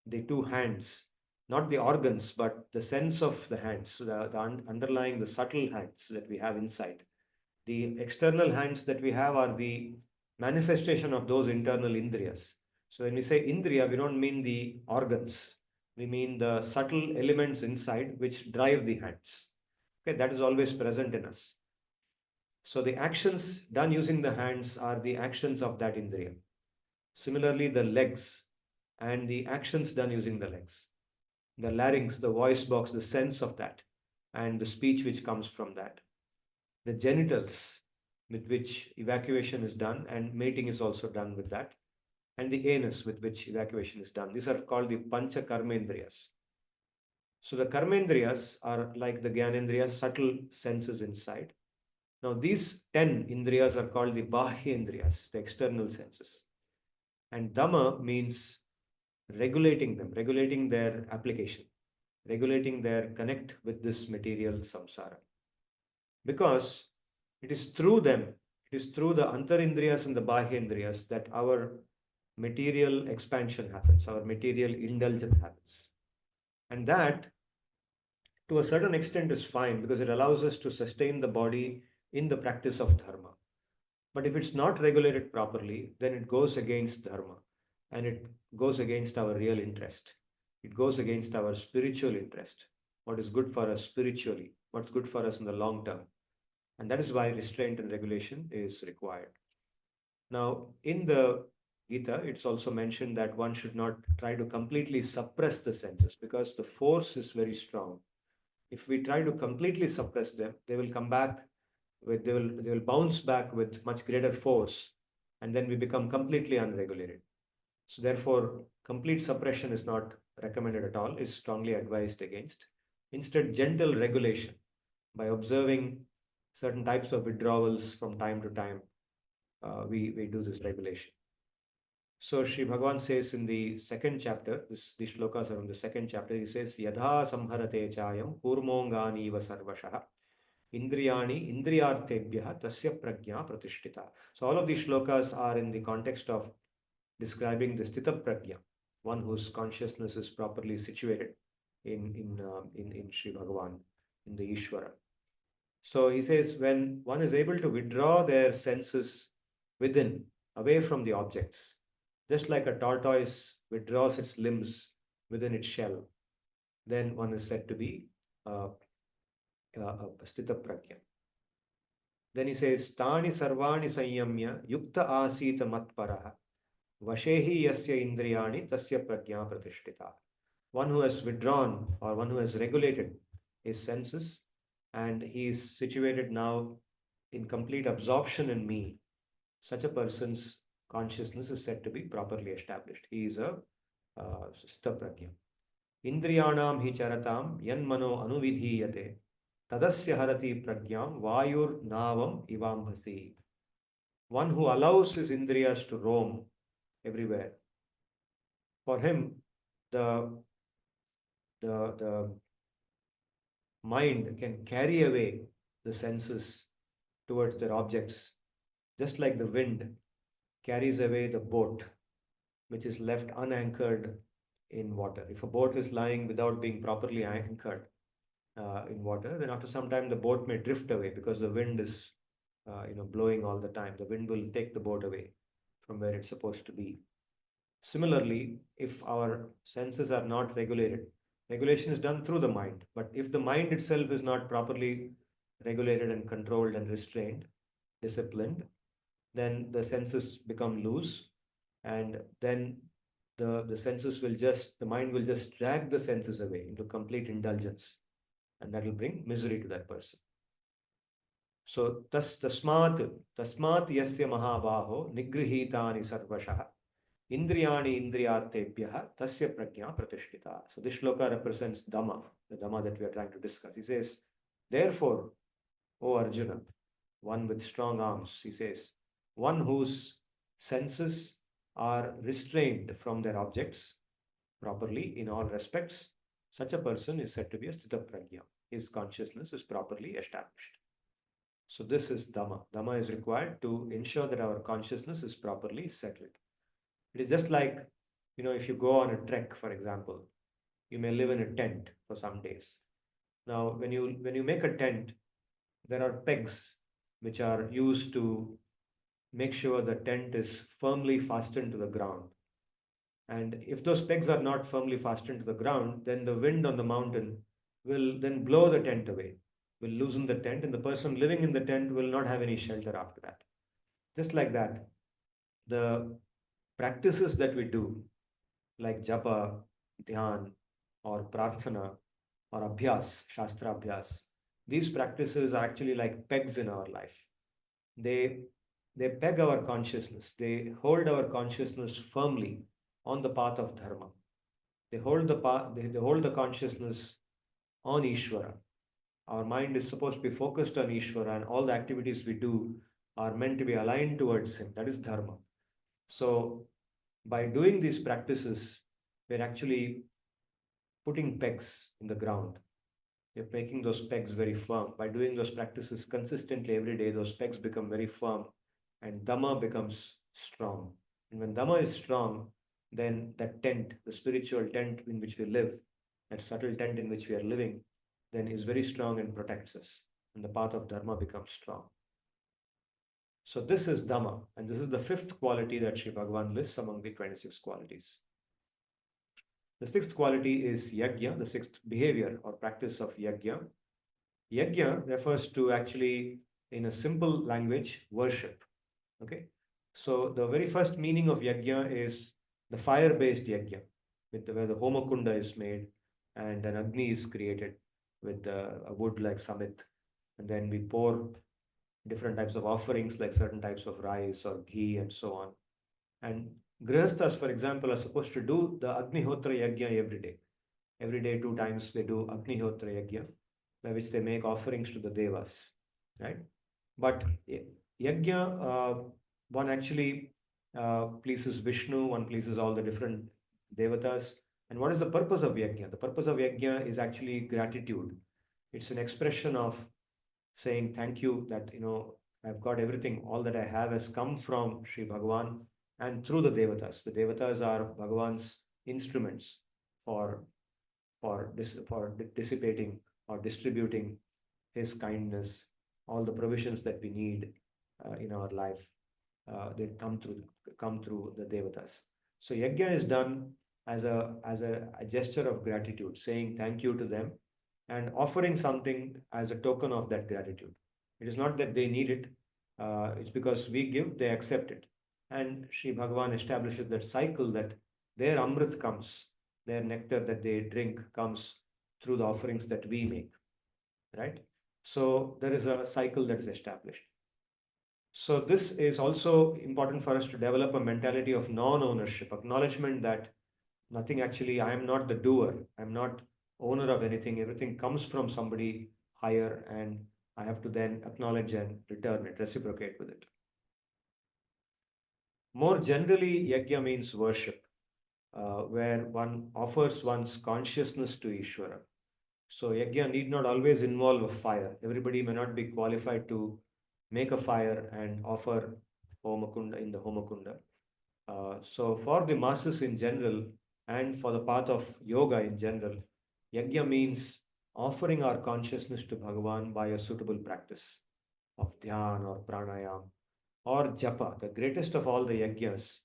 The two hands, not the organs, but the sense of the hands, the underlying, the subtle hands that we have inside. The external hands that we have are the manifestation of those internal indriyas. So when we say indriya, we don't mean the organs. We mean the subtle elements inside which drive the hands. Okay, that is always present in us. So the actions done using the hands are the actions of that indriya. Similarly, the legs and the actions done using the legs. The larynx, the voice box, the sense of that, and the speech which comes from that. The genitals with which evacuation is done, and mating is also done with that, and the anus with which evacuation is done. These are called the pancha karmendriyas. So the karmendriyas are like the gyanendriyas, subtle senses inside. Now these 10 indriyas are called the bahyendriyas, the external senses. And dhamma means regulating them, regulating their application, regulating their connect with this material samsara. Because it is through them, it is through the antarindriyas and the bahyendriyas that our material expansion happens, our material indulgence happens. And that, to a certain extent, is fine because it allows us to sustain the body in the practice of dharma. But if it's not regulated properly, then it goes against dharma and it goes against our real interest. It goes against our spiritual interest, what is good for us spiritually, what's good for us in the long term. And that is why restraint and regulation is required. Now, in the Gita, it's also mentioned that one should not try to completely suppress the senses because the force is very strong. If we try to completely suppress them, they will come back with, they will bounce back with much greater force, and then we become completely unregulated. So therefore, complete suppression is not recommended at all, is strongly advised against. Instead, gentle regulation by observing certain types of withdrawals from time to time, we do this regulation. So Sri Bhagavan says in the second chapter, these shlokas are in the second chapter, he says, Yadha samharate chayam kurmongani va sarvashaha indriyani indriyartebhya tasya prajna pratishtita. So all of these shlokas are in the context of describing the sthita prajna, one whose consciousness is properly situated in Sri Bhagavan, in the Ishvara. So he says, when one is able to withdraw their senses within, away from the objects, just like a tortoise withdraws its limbs within its shell, then one is said to be sthita prajna. Then he says, Tani sarvani sanyamya yukta asita matparaha vashehi yasya indriyani tasya prajna pratishtita. One who has withdrawn or one who has regulated his senses and he is situated now in complete absorption in me, such a person's consciousness is said to be properly established. He is a sthita prajna. Indriyanam hi charatam yan mano anuvidhiyate tadasya harati pragyam vayur navam ivambhasi. One who allows his indriyas to roam everywhere. For him, the mind can carry away the senses towards their objects, just like the wind carries away the boat, which is left unanchored in water. If a boat is lying without being properly anchored in water, then after some time the boat may drift away because the wind is blowing all the time. The wind will take the boat away from where it's supposed to be. Similarly, if our senses are not regulated, regulation is done through the mind. But if the mind itself is not properly regulated and controlled and restrained, disciplined, then the senses become loose, and then the mind will just drag the senses away into complete indulgence, and that will bring misery to that person. So tasmat yasya mahabaho nigrihitani sarvashah indriyani indriyartebhyah tasya prajna pratishtita. So this shloka represents Dhamma, the Dhamma that we are trying to discuss. He says, therefore, O Arjuna, one with strong arms, he says, one whose senses are restrained from their objects properly in all respects, such a person is said to be a sthita prajna. His consciousness is properly established. So this is Dhamma. Dhamma is required to ensure that our consciousness is properly settled. It is just like, if you go on a trek, for example, you may live in a tent for some days. Now, when you make a tent, there are pegs which are used to make sure the tent is firmly fastened to the ground. And if those pegs are not firmly fastened to the ground, then the wind on the mountain will then blow the tent away, will loosen the tent, and the person living in the tent will not have any shelter after that. Just like that, the practices that we do, like japa, dhyan, or prarthana, or abhyas, shastra abhyas, these practices are actually like pegs in our life. They they peg our consciousness. They hold our consciousness firmly on the path of dharma. They hold the path. They hold the consciousness on Ishvara. Our mind is supposed to be focused on Ishvara, and all the activities we do are meant to be aligned towards Him. That is dharma. So, by doing these practices, we're actually putting pegs in the ground. We're making those pegs very firm. By doing those practices consistently every day, those pegs become very firm, and Dhamma becomes strong. And when Dhamma is strong, then that tent, the spiritual tent in which we live, that subtle tent in which we are living, then is very strong and protects us. And the path of Dharma becomes strong. So this is Dhamma, and this is the fifth quality that Sri Bhagavan lists among the 26 qualities. The sixth quality is yajna, the sixth behavior or practice of yajna. Yajna refers to, actually, in a simple language, worship. Okay, so the very first meaning of yajna is the fire-based yajna, where the homakunda is made and an agni is created with a wood like samit, and then we pour different types of offerings like certain types of rice or ghee and so on. And grihasthas, for example, are supposed to do the agnihotra yajna every day. Every day, 2 times they do agnihotra yajna, by which they make offerings to the devas, right? But yajna, one actually pleases Vishnu, one pleases all the different devatas. And what is the purpose of yajna? The purpose of yajna is actually gratitude. It's an expression of saying thank you, that I've got everything, all that I have has come from Sri Bhagavan and through the devatas. The devatas are Bhagavan's instruments for dissipating or distributing his kindness, all the provisions that we need in our life. They come through the devatas. So yajna is done as a gesture of gratitude, saying thank you to them and offering something as a token of that gratitude. It is not that they need it, it's because we give, they accept it. And Sri Bhagavan establishes that cycle, that their amrit comes, their nectar that they drink comes through the offerings that we make, right? So there is a cycle that is established. So this is also important for us to develop a mentality of non-ownership, acknowledgement that nothing, actually, I am not the doer, I'm not owner of anything, everything comes from somebody higher, and I have to then acknowledge and return it, reciprocate with it. More generally, yajna means worship, where one offers one's consciousness to Ishvara. So yajna need not always involve a fire. Everybody may not be qualified to make a fire and offer homakunda in the homakunda. So for the masses in general, and for the path of yoga in general, yajna means offering our consciousness to Bhagavan by a suitable practice of dhyan or pranayam or japa. The greatest of all the yajnas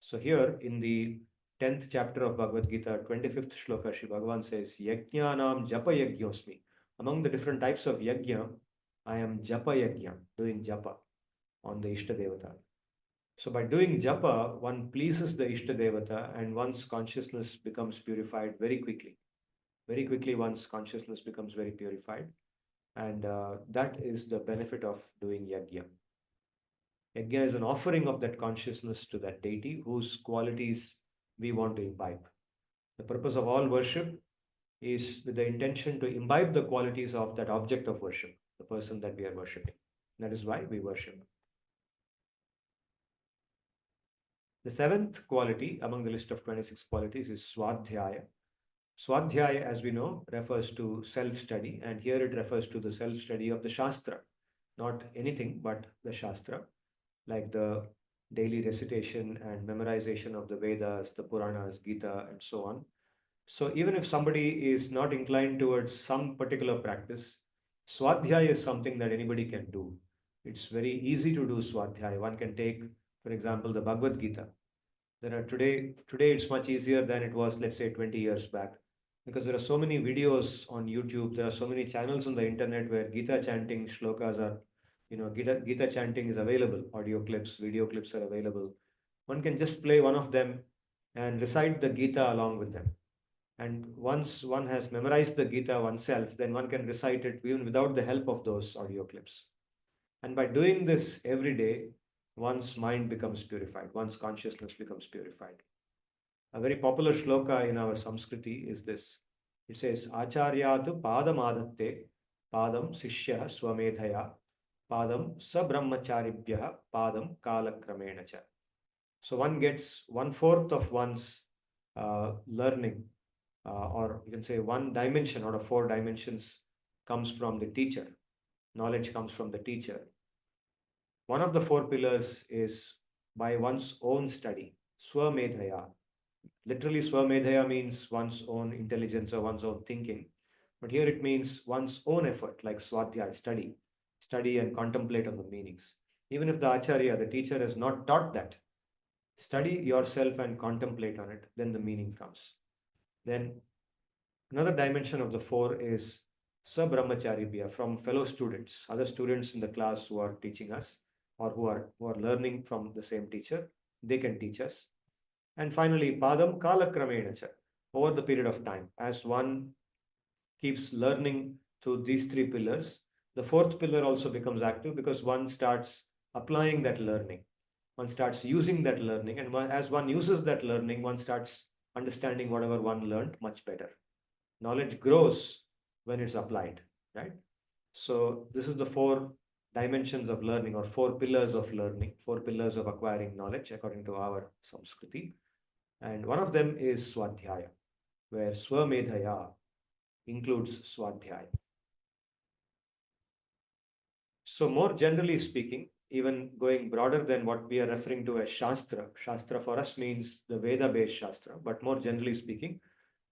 So here in the 10th chapter of Bhagavad Gita, 25th shloka, Sri Bhagavan says, Yajnanam japa yajñosmi. Among the different types of yajna, I am japa yajna, doing japa on the Ishta Devata. So by doing japa, one pleases the Ishta Devata and one's consciousness becomes purified very quickly. Very quickly, one's consciousness becomes very purified. And that is the benefit of doing yajna. Yajna is an offering of that consciousness to that deity whose qualities we want to imbibe. The purpose of all worship is with the intention to imbibe the qualities of that object of worship, the person that we are worshipping. That is why we worship. The seventh quality among the list of 26 qualities is Swadhyaya. Swadhyaya, as we know, refers to self-study, and here it refers to the self-study of the Shastra, not anything but the Shastra, like the daily recitation and memorization of the Vedas, the Puranas, Gita, and so on. So even if somebody is not inclined towards some particular practice, Swadhyaya is something that anybody can do. It's very easy to do Swadhyaya. One can take, for example, the Bhagavad Gita. There are today it's much easier than it was, let's say, 20 years back, because there are so many videos on YouTube. There are so many channels on the internet where Gita chanting shlokas are, Gita chanting is available. Audio clips, video clips are available. One can just play one of them and recite the Gita along with them. And once one has memorized the Gita oneself, then one can recite it even without the help of those audio clips. And by doing this every day, one's mind becomes purified, one's consciousness becomes purified. A very popular shloka in our Samskriti is this. It says, Acharyatu padam adatte, padam sishya swamedhaya, padam sabrahmacharibhya, padam kalakramena cha. So one gets 1/4 of one's learning, or you can say one dimension out of 4 dimensions comes from the teacher. Knowledge comes from the teacher. One of the 4 pillars is by one's own study, swamedhaya. Literally, swamedhaya means one's own intelligence or one's own thinking. But here it means one's own effort, like swadhyaya, study and contemplate on the meanings. Even if the acharya, the teacher, has not taught that, study yourself and contemplate on it, then the meaning comes. Then another dimension of the 4 is sabrahmacharibhya, from fellow students, other students in the class who are teaching us or who are learning from the same teacher. They can teach us. And finally, padam kalakramena cha, over the period of time. As one keeps learning through these 3 pillars, the 4th pillar also becomes active because one starts applying that learning. One starts using that learning. And as one uses that learning, one starts understanding whatever one learned much better. Knowledge grows when it's applied, right? So this is the 4 dimensions of learning, or 4 pillars of learning, 4 pillars of acquiring knowledge according to our Samskriti. And one of them is Swadhyaya, where Swamedhaya includes Swadhyaya. So more generally speaking, even going broader than what we are referring to as Shastra, Shastra for us means the Veda-based Shastra, but more generally speaking,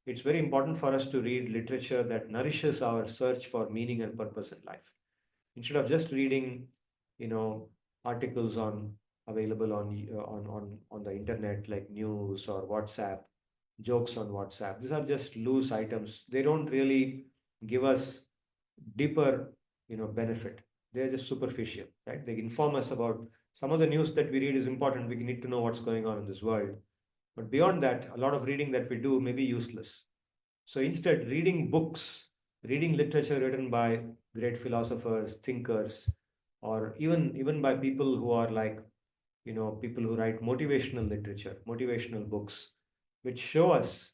it's very important for us to read literature that nourishes our search for meaning and purpose in life. Instead of just reading, articles available on the internet, like news or WhatsApp, jokes on WhatsApp. These are just loose items. They don't really give us deeper, benefit. They're just superficial, right? They inform us about some of the news that we read is important. We need to know what's going on in this world. But beyond that, a lot of reading that we do may be useless. So instead, reading books, reading literature written by great philosophers, thinkers, or even by people who are like, people who write motivational literature, motivational books, which show us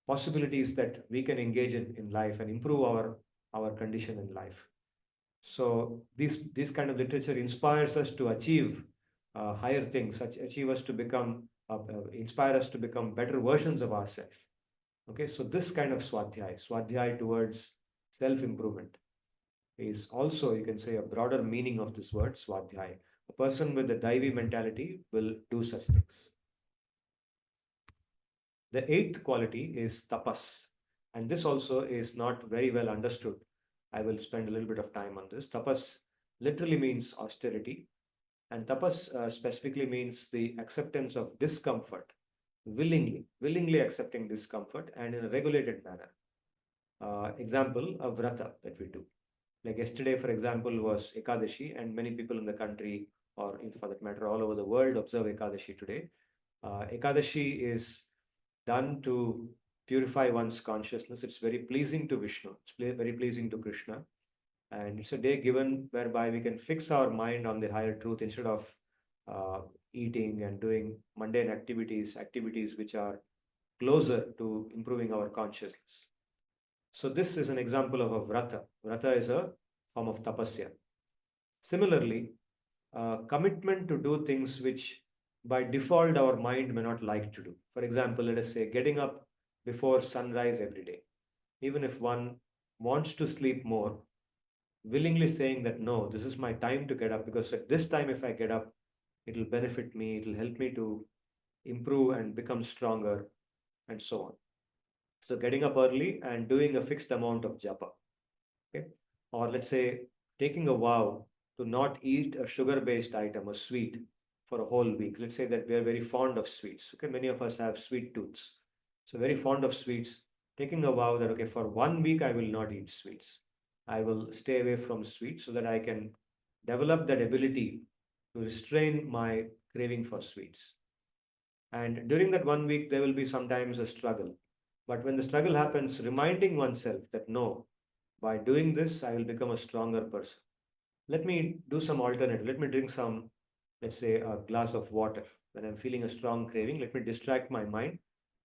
possibilities that we can engage in life and improve our condition in life. So this kind of literature inspires us to achieve higher things, achieve us to become, inspire us to become better versions of ourselves. Okay, so this kind of swadhyaya towards self-improvement is also, you can say, a broader meaning of this word, swadhyaya. A person with the daivi mentality will do such things. The 8th quality is tapas, and this also is not very well understood. I will spend a little bit of time on this. Tapas literally means austerity, And tapas specifically means the acceptance of discomfort, willingly accepting discomfort and in a regulated manner. Example, a vrata that we do. Like yesterday, for example, was Ekadashi, and many people in the country, or for that matter, all over the world, observe Ekadashi today. Ekadashi is done to purify one's consciousness. It's very pleasing to Vishnu. It's very pleasing to Krishna. And it's a day given whereby we can fix our mind on the higher truth instead of uh, eating and doing mundane activities which are closer to improving our consciousness. So this is an example of a vrata. Vrata is a form of tapasya. Similarly, commitment to do things which by default our mind may not like to do. For example, let us say getting up before sunrise every day. Even if one wants to sleep more, willingly saying that no, this is my time to get up, because at this time if I get up, it'll benefit me, it'll help me to improve and become stronger, and so on. So getting up early and doing a fixed amount of japa. Okay. Or let's say taking a vow to not eat a sugar-based item, a sweet, for a whole week. Let's say that we are very fond of sweets. Okay, many of us have sweet tooths. So very fond of sweets. Taking a vow that okay, for 1 week I will not eat sweets. I will stay away from sweets so that I can develop that ability to restrain my craving for sweets. And during that 1 week, there will be sometimes a struggle. But when the struggle happens, reminding oneself that no, by doing this, I will become a stronger person. Let me do some alternative. Let me drink some, let's say, a glass of water. When I'm feeling a strong craving, let me distract my mind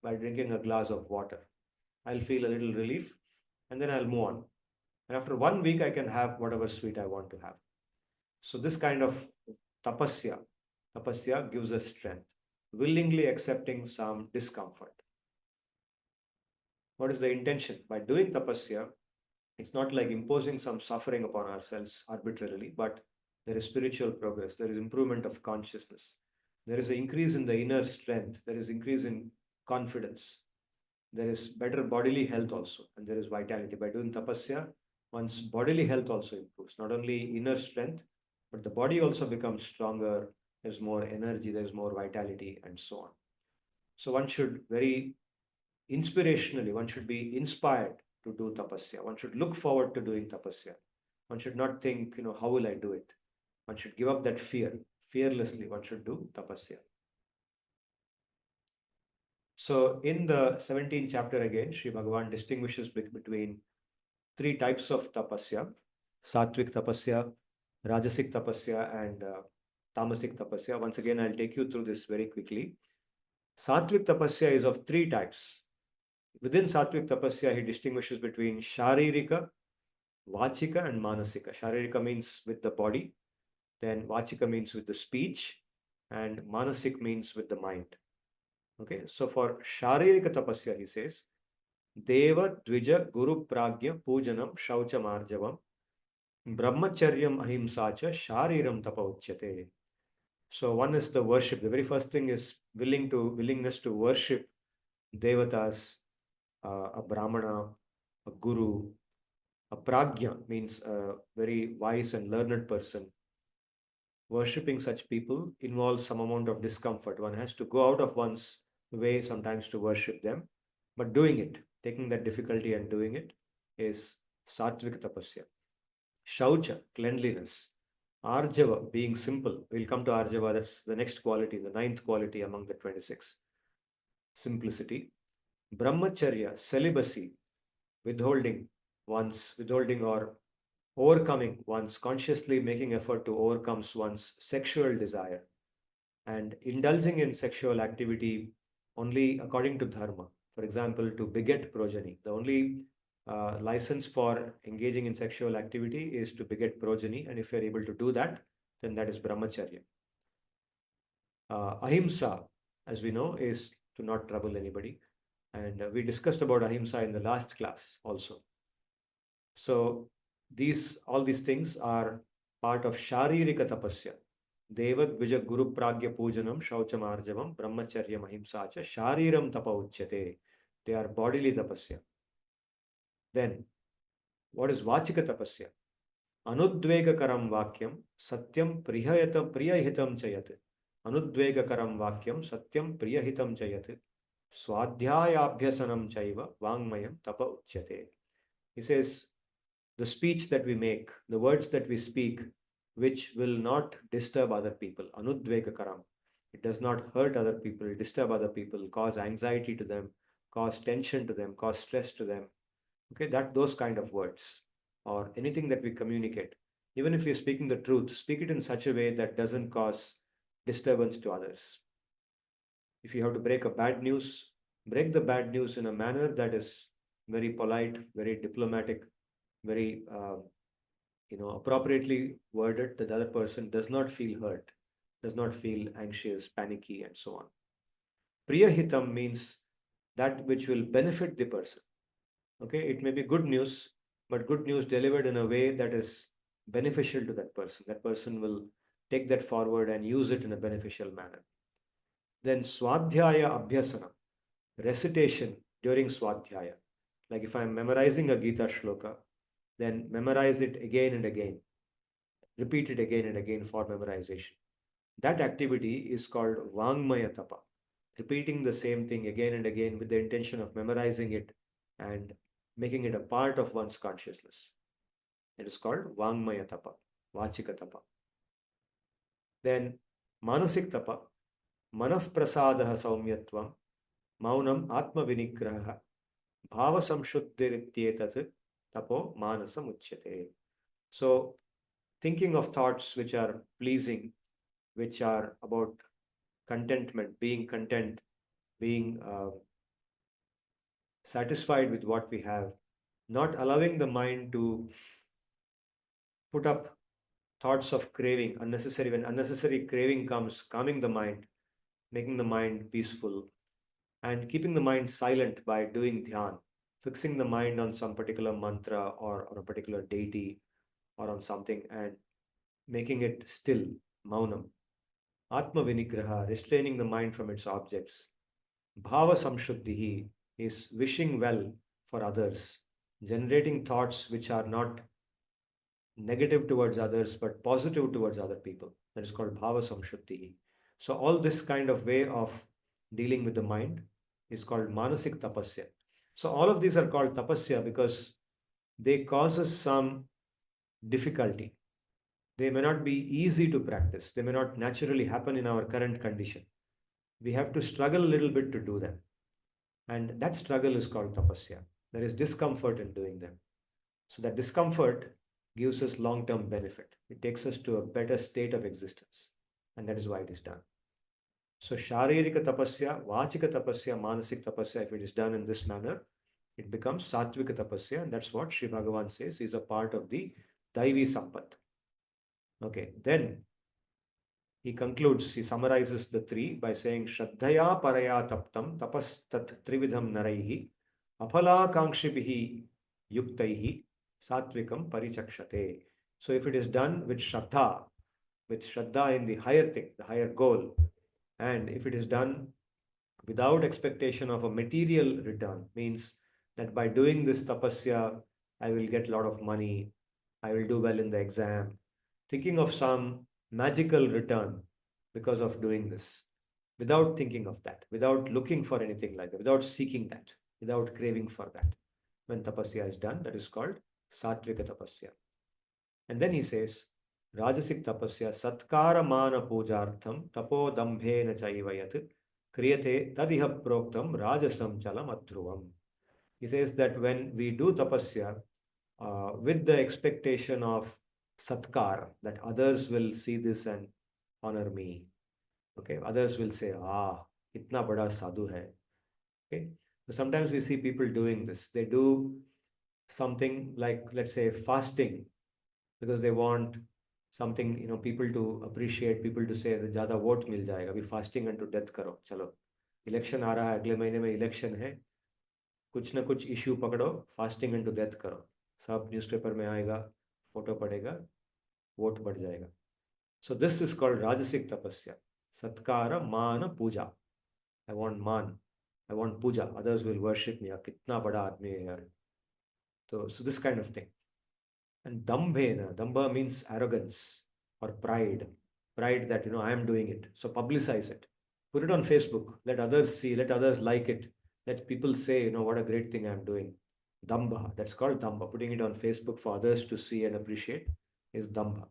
by drinking a glass of water. I'll feel a little relief and then I'll move on. And after 1 week, I can have whatever sweet I want to have. So this kind of tapasya gives us strength, willingly accepting some discomfort. What is the intention? By doing tapasya, it's not like imposing some suffering upon ourselves arbitrarily, but there is spiritual progress, there is improvement of consciousness, there is an increase in the inner strength, there is increase in confidence, there is better bodily health also, and there is vitality. By doing tapasya, one's bodily health also improves, not only inner strength, but the body also becomes stronger, there's more energy, there's more vitality, and so on. So one should very inspirationally, one should be inspired to do tapasya. One should look forward to doing tapasya. One should not think, how will I do it? One should give up that fear. Fearlessly, one should do tapasya. So in the 17th chapter again, Sri Bhagavan distinguishes between three types of tapasya: sattvic tapasya, rajasic tapasya, and tamasic tapasya. Once again, I'll take you through this very quickly. Sattvic tapasya is of three types. Within sattvic tapasya, he distinguishes between sharirika, vachika, and manasika. Sharirika means with the body, then vachika means with the speech, and manasik means with the mind. Okay, so for sharirika tapasya, he says, Deva Dvija Guru Pragya Pujanam Shaucha Marjavam Brahmacharyam Ahimsacha Shariram Tapa Uchyate. So one is the worship. The very first thing is willingness to worship devatas, a brahmana, a guru, a pragya means a very wise and learned person. Worshipping such people involves some amount of discomfort. One has to go out of one's way sometimes to worship them, but doing it, taking that difficulty and doing it, is sattvic tapasya. Shaucha, cleanliness. Arjava, being simple. We'll come to Arjava, that's the next quality, the ninth quality among the 26. Simplicity. Brahmacharya, celibacy, withholding or overcoming one's consciously making effort to overcome one's sexual desire and indulging in sexual activity only according to dharma. For example, to beget progeny. The only license for engaging in sexual activity is to beget progeny, and if you're able to do that, then that is brahmacharya. Ahimsa, as we know, is to not trouble anybody. And we discussed about ahimsa in the last class also. So all these things are part of sharirika tapasya. Devat Bija Guru Pragya Pujanam Shaucham Arjavam Brahmacharya Ahimsa cha Shariram Tapa Uchyate. They are bodily tapasya. Then, what is Vachika tapasya? Anudvegakaram vakyam satyam priyahitam chayat. Anudvegakaram vakyam satyam priyahitam chayat. Swadhyayabhyasanam chaiva vangmayam tapa uchyate. He says, the speech that we make, the words that we speak, which will not disturb other people, anudvegakaram. It does not hurt other people, disturb other people, cause anxiety to them, cause tension to them, cause stress to them. Okay, that those kind of words or anything that we communicate, even if you're speaking the truth, speak it in such a way that doesn't cause disturbance to others. If you have to break a bad news, break the bad news in a manner that is very polite, very diplomatic, very appropriately worded, that the other person does not feel hurt, does not feel anxious, panicky, and so on. Priyahitam means that which will benefit the person. Okay, it may be good news, but good news delivered in a way that is beneficial to that person. That person will take that forward and use it in a beneficial manner. Then swadhyaya abhyasana, recitation during swadhyaya. Like if I'm memorizing a Gita shloka, then memorize it again and again. Repeat it again and again for memorization. That activity is called Vangmaya Tapa. Repeating the same thing again and again with the intention of memorizing it and making it a part of one's consciousness. It is called Vangmaya Tapa, Vachika Tapa. Then Manasik Tapa, Manaf Prasadaha Saumyatvam, Maunam Atma Vinigraha, Bhava Samshuddhirityetat Tapo Manasam Uchyate. So, thinking of thoughts which are pleasing, which are about contentment, being content, being satisfied with what we have, not allowing the mind to put up thoughts of craving, unnecessary. When unnecessary craving comes, calming the mind, making the mind peaceful, and keeping the mind silent by doing dhyan, fixing the mind on some particular mantra or a particular deity or on something and making it still, maunam. Atma vinigraha, restraining the mind from its objects. Bhava samshuddhihi is wishing well for others, generating thoughts which are not negative towards others but positive towards other people. That is called bhava samshuddhihi. So all this kind of way of dealing with the mind is called manasik tapasya. So all of these are called tapasya because they cause us some difficulty. They may not be easy to practice. They may not naturally happen in our current condition. We have to struggle a little bit to do them. And that struggle is called tapasya. There is discomfort in doing them. So that discomfort gives us long-term benefit. It takes us to a better state of existence. And that is why it is done. So sharirika tapasya, vachika tapasya, manasik tapasya, if it is done in this manner, it becomes satvika tapasya. And that's what Sri Bhagavan says is a part of the daivi sampad. Okay, then he concludes, he summarizes the three by saying, Shraddhaya paraya taptam tapas tat trividham naraihi aphalakangshibihi yuktaihi satvikam parichakshate. So if it is done with Shraddha in the higher thing, the higher goal, and if it is done without expectation of a material return, means that by doing this tapasya, I will get a lot of money, I will do well in the exam, thinking of some magical return because of doing this, without thinking of that, without looking for anything like that, without seeking that, without craving for that. When tapasya is done, that is called satvika tapasya. And then he says, Rajasik tapasya satkara mana pujartham tapo dambhena chaivayat kriyate tadiha proktam rajasam chalam adhruvam. He says that when we do tapasya with the expectation of satkar, that others will see this and honor me. Okay, others will say, itna bada sadhu hai. Okay, so sometimes we see people doing this. They do something like, let's say, fasting because they want something, people to appreciate, people to say ज़्यादा vote मिल जाएगा, अभी fasting unto death करो, चलो election आ रहा है, अगले महीने में इलेक्शन है, कुछ ना कुछ इश्यू पकड़ो, फास्टिंग इनटू डेथ करो, सब न्यूज़पेपर में आएगा, फोटो पड़ेगा, वोट बढ़ जाएगा. So this is called Rajasic Tapasya. Satkara, Mana, Puja. I want man. I want puja. Others will worship me. Kitna bada aadmi hai yaar. So this kind of thing. And dambhena, dambha means arrogance or pride. Pride that, I am doing it. So publicize it. Put it on Facebook. Let others see, let others like it. Let people say, what a great thing I'm doing. Dambha, that's called dambha. Putting it on Facebook for others to see and appreciate is dambha.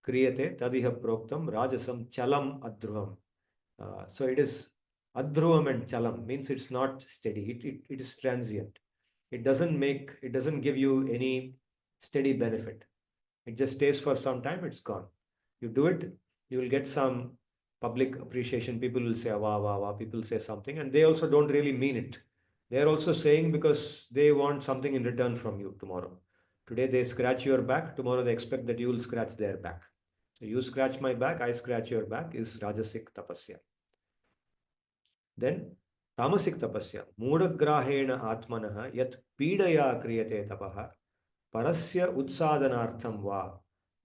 Kriyate tadiha proktam rajasam chalam adhruvam. So it is adhruvam and chalam, means it's not steady. It is transient. It doesn't give you any steady benefit. It just stays for some time, it's gone. You do it, you will get some public appreciation. People will say, wow, wow, wow. People say something, and they also don't really mean it. They are also saying because they want something in return from you tomorrow. Today they scratch your back, tomorrow they expect that you will scratch their back. So you scratch my back, I scratch your back is Rajasic tapasya. Then Tamasic tapasya, Mudagrahena Atmanaha Yat Pidaya Kriyate Tapaha Parasya Utsadanartham Va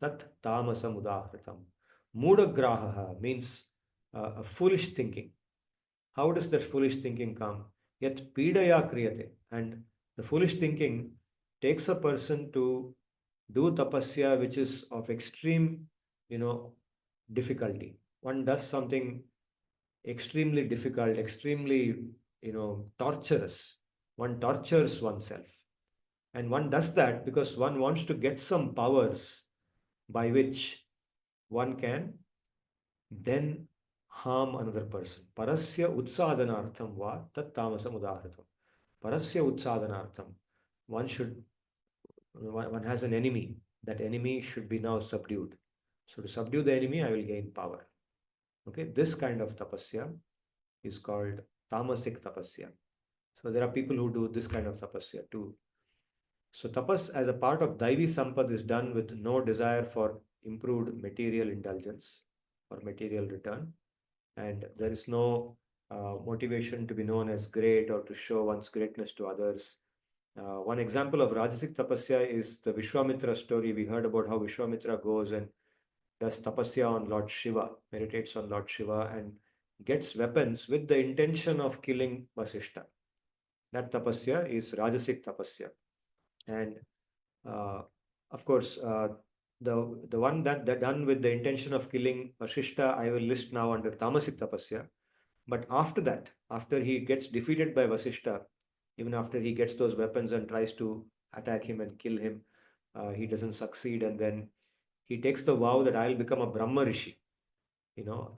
Tat Tamasam Udahritam. Mudagraha means a foolish thinking. How does that foolish thinking come? Yet Pidaya Kriyate. And the foolish thinking takes a person to do tapasya which is of extreme, difficulty. One does something extremely difficult, extremely, torturous. One tortures oneself. And one does that because one wants to get some powers by which one can then harm another person. Parasya utsadanartham va tat tamasam udahritam. Parasya utsadanartham. One has an enemy. That enemy should be now subdued. So to subdue the enemy, I will gain power. Okay, this kind of tapasya is called tamasic tapasya. So there are people who do this kind of tapasya too. So tapas as a part of daivi sampad is done with no desire for improved material indulgence or material return. And there is no motivation to be known as great or to show one's greatness to others. One example of Rajasic tapasya is the Vishwamitra story. We heard about how Vishwamitra goes and does tapasya on Lord Shiva, meditates on Lord Shiva, and gets weapons with the intention of killing Vasishta. That tapasya is Rajasic tapasya. And uh, of course, the one that done with the intention of killing Vasishta, I will list now under Tamasic tapasya. But after that, after he gets defeated by Vasishta, even after he gets those weapons and tries to attack him and kill him, he doesn't succeed, and then he takes the vow that I'll become a Brahma Rishi.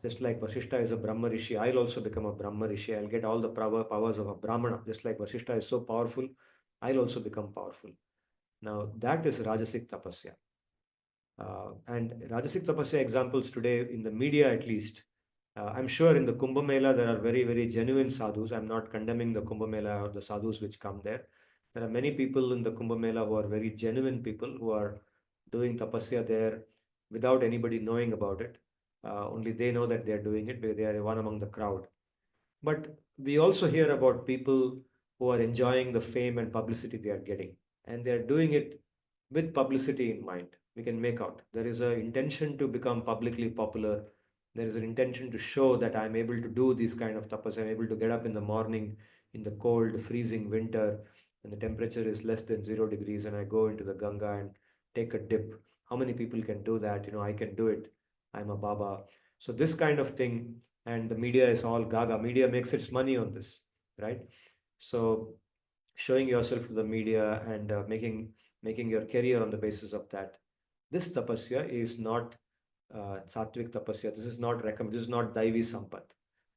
Just like Vasishta is a Brahma Rishi, I'll also become a Brahma Rishi. I'll get all the powers of a Brahmana. Just like Vasishta is so powerful, I'll also become powerful. Now, that is Rajasic Tapasya. And Rajasic Tapasya examples today in the media at least. I'm sure in the Kumbh Mela there are very, very genuine sadhus. I'm not condemning the Kumbh Mela or the sadhus which come there. There are many people in the Kumbh Mela who are very genuine people who are doing tapasya there without anybody knowing about it. Only they know that they are doing it because they are one among the crowd. But we also hear about people who are enjoying the fame and publicity they are getting, and they are doing it with publicity in mind. We can make out there is an intention to become publicly popular. There is an intention to show that I'm able to do these kind of tapas. I'm able to get up in the morning in the cold, freezing winter, and the temperature is less than 0 degrees, and I go into the Ganga and take a dip. How many people can do that? I can do it. I'm a Baba. So this kind of thing, and the media is all gaga. Media makes its money on this, right? So showing yourself to the media and making your career on the basis of that. This tapasya is not sattvic tapasya. This is not recommended. This is not daivi sampad.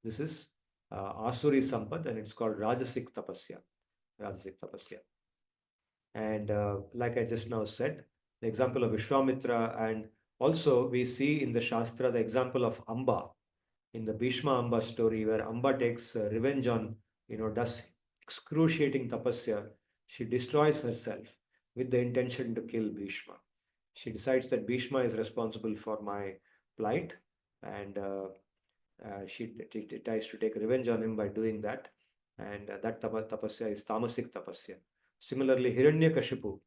This is asuri sampad, and it's called rajasic tapasya. Rajasic tapasya. And like I just now said, the example of Vishwamitra, and also we see in the Shastra the example of Amba in the Bhishma Amba story, where Amba takes revenge on, does excruciating tapasya. She destroys herself with the intention to kill Bhishma. She decides that Bhishma is responsible for my plight, and she tries to take revenge on him by doing that. And that tapasya is tamasic tapasya. Similarly, Hiranyakashipu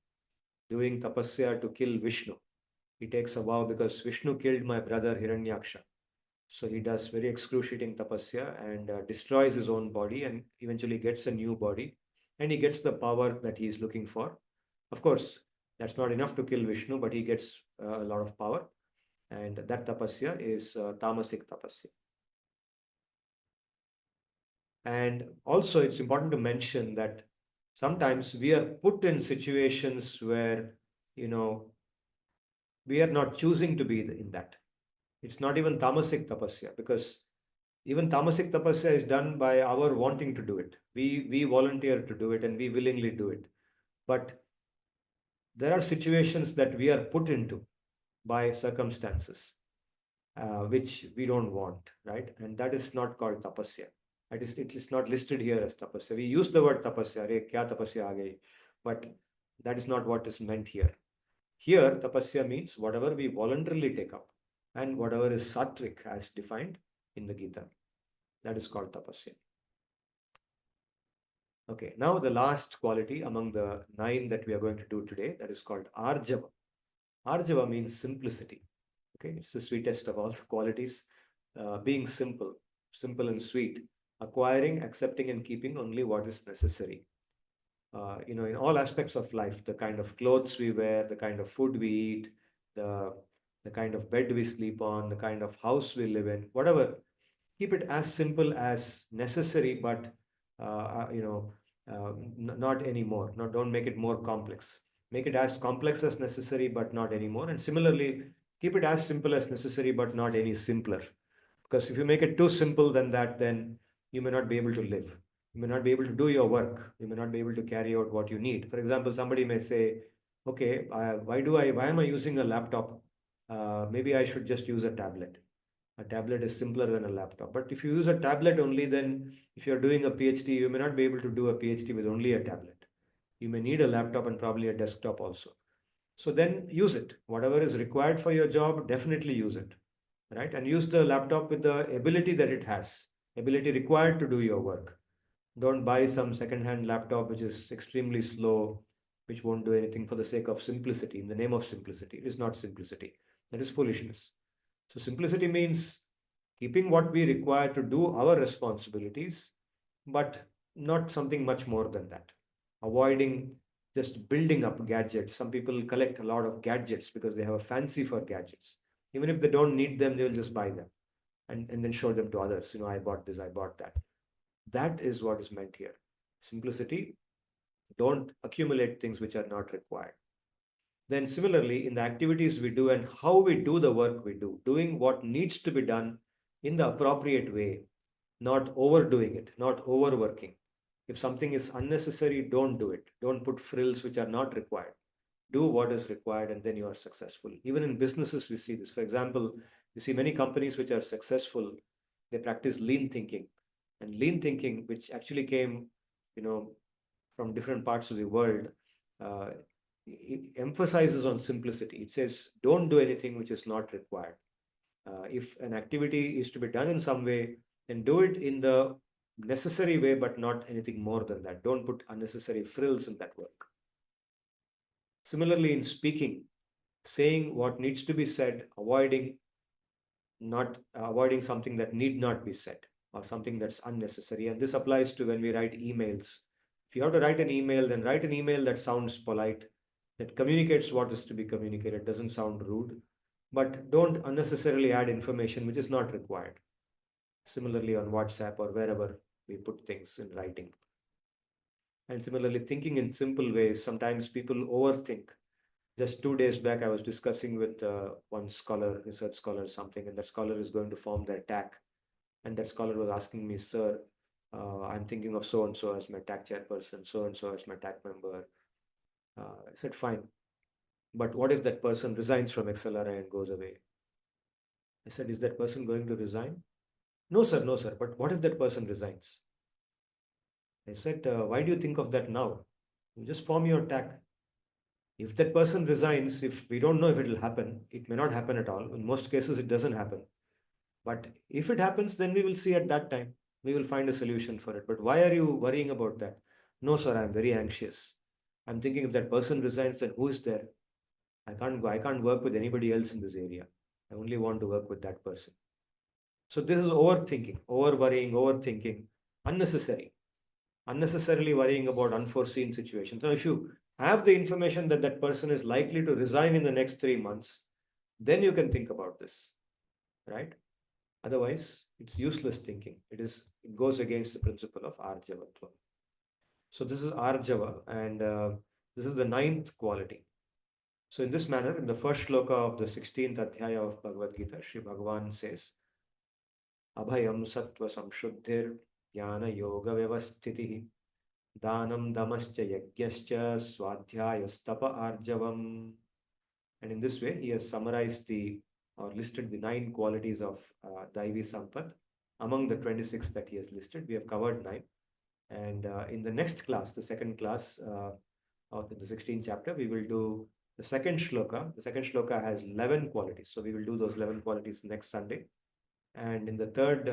doing tapasya to kill Vishnu. He takes a vow because Vishnu killed my brother Hiranyaksha. So he does very excruciating tapasya and destroys his own body and eventually gets a new body, and he gets the power that he is looking for. Of course, That's not enough to kill Vishnu, but he gets a lot of power. And that tapasya is tamasic tapasya. And also, it's important to mention that sometimes we are put in situations where, we are not choosing to be in that. It's not even tamasic tapasya, because even tamasic tapasya is done by our wanting to do it. We volunteer to do it and we willingly do it. But there are situations that we are put into by circumstances, which we don't want, right? And that is not called tapasya. It is not listed here as tapasya. We use the word tapasya, "Arey, kya tapasya aa gayi?" But that is not what is meant here. Here, tapasya means whatever we voluntarily take up and whatever is sattvic as defined in the Gita. That is called tapasya. Okay, now the last quality among the 9 that we are going to do today, that is called arjava. Arjava means simplicity. Okay, it's the sweetest of all the qualities. Being simple, simple and sweet, acquiring, accepting, and keeping only what is necessary. In all aspects of life, the kind of clothes we wear, the kind of food we eat, the the kind of bed we sleep on, the kind of house we live in, whatever, keep it as simple as necessary, but not anymore. No, don't make it more complex. Make it as complex as necessary, but not anymore. And similarly, keep it as simple as necessary, but not any simpler. Because if you make it too simple than that, then you may not be able to live. You may not be able to do your work. You may not be able to carry out what you need. For example, somebody may say, okay, why am I using a laptop? Maybe I should just use a tablet. A tablet is simpler than a laptop. But if you use a tablet only, then if you're doing a PhD, you may not be able to do a PhD with only a tablet. You may need a laptop and probably a desktop also. So then use it. Whatever is required for your job, definitely use it, right? And use the laptop with the ability that it has, ability required to do your work. Don't buy some second-hand laptop which is extremely slow, which won't do anything for the sake of simplicity, in the name of simplicity. It is not simplicity. That is foolishness. So simplicity means keeping what we require to do our responsibilities, but not something much more than that. Avoiding just building up gadgets. Some people collect a lot of gadgets because they have a fancy for gadgets. Even if they don't need them, they will just buy them and then show them to others. I bought this, I bought that. That is what is meant here. Simplicity. Don't accumulate things which are not required. Then similarly, in the activities we do and how we do the work we do, doing what needs to be done in the appropriate way, not overdoing it, not overworking. If something is unnecessary, don't do it. Don't put frills which are not required. Do what is required and then you are successful. Even in businesses, we see this. For example, you see many companies which are successful, they practice lean thinking. And lean thinking, which actually came, from different parts of the world, uh, it emphasizes on simplicity. It says, don't do anything which is not required. If an activity is to be done in some way, then do it in the necessary way, but not anything more than that. Don't put unnecessary frills in that work. Similarly, in speaking, saying what needs to be said, avoiding something that need not be said or something that's unnecessary. And this applies to when we write emails. If you have to write an email, then write an email that sounds polite, that communicates what is to be communicated, doesn't sound rude, but don't unnecessarily add information which is not required. Similarly, on WhatsApp or wherever we put things in writing. And similarly, thinking in simple ways. Sometimes people overthink. Just 2 days back, I was discussing with one scholar, research scholar, something, and that scholar is going to form their TAC. And that scholar was asking me, sir, I'm thinking of so and so as my TAC chairperson, so and so as my TAC member. I said, fine. But what if that person resigns from XLRI and goes away? I said, is that person going to resign? No, sir, no, sir. But what if that person resigns? I said, why do you think of that now? You just form your TAC. If that person resigns, if we don't know if it will happen, it may not happen at all. In most cases, it doesn't happen. But if it happens, then we will see at that time. We will find a solution for it. But why are you worrying about that? No, sir, I'm very anxious. I'm thinking if that person resigns, then who is there? I can't go. I can't work with anybody else in this area. I only want to work with that person. So this is overthinking, over worrying, overthinking, unnecessary, unnecessarily worrying about unforeseen situations. Now, if you have the information that that person is likely to resign in the next 3 months, then you can think about this, right? Otherwise, it's useless thinking. It goes against the principle of arjavatva. So this is arjava, and this is the ninth quality. So in this manner, in the first shloka of the 16th adhyaya of Bhagavad Gita, Sri Bhagavan says, Abhayam sattva samshuddhir jnana yoga vyavasthitihi danam damascha yajnascha swadhyayastapa arjavam. And in this way, he has summarized or listed the 9 qualities of daivi sampad. Among the 26 that he has listed, we have covered 9. And in the next class, the second class of the 16th chapter, we will do the second shloka. The second shloka has 11 qualities. So we will do those 11 qualities next Sunday. And in the third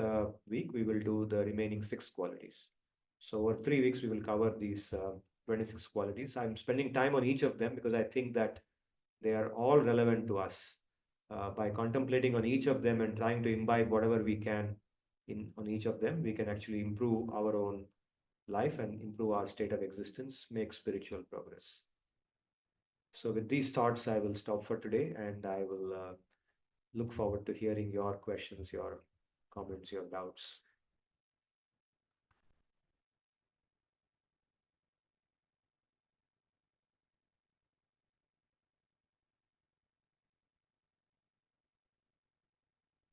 week, we will do the remaining 6 qualities. So over 3 weeks, we will cover these 26 qualities. I'm spending time on each of them because I think that they are all relevant to us. By contemplating on each of them and trying to imbibe whatever we can on each of them, we can actually improve our own life and improve our state of existence, make spiritual progress. So with these thoughts, I will stop for today, and I will look forward to hearing your questions, your comments, your doubts.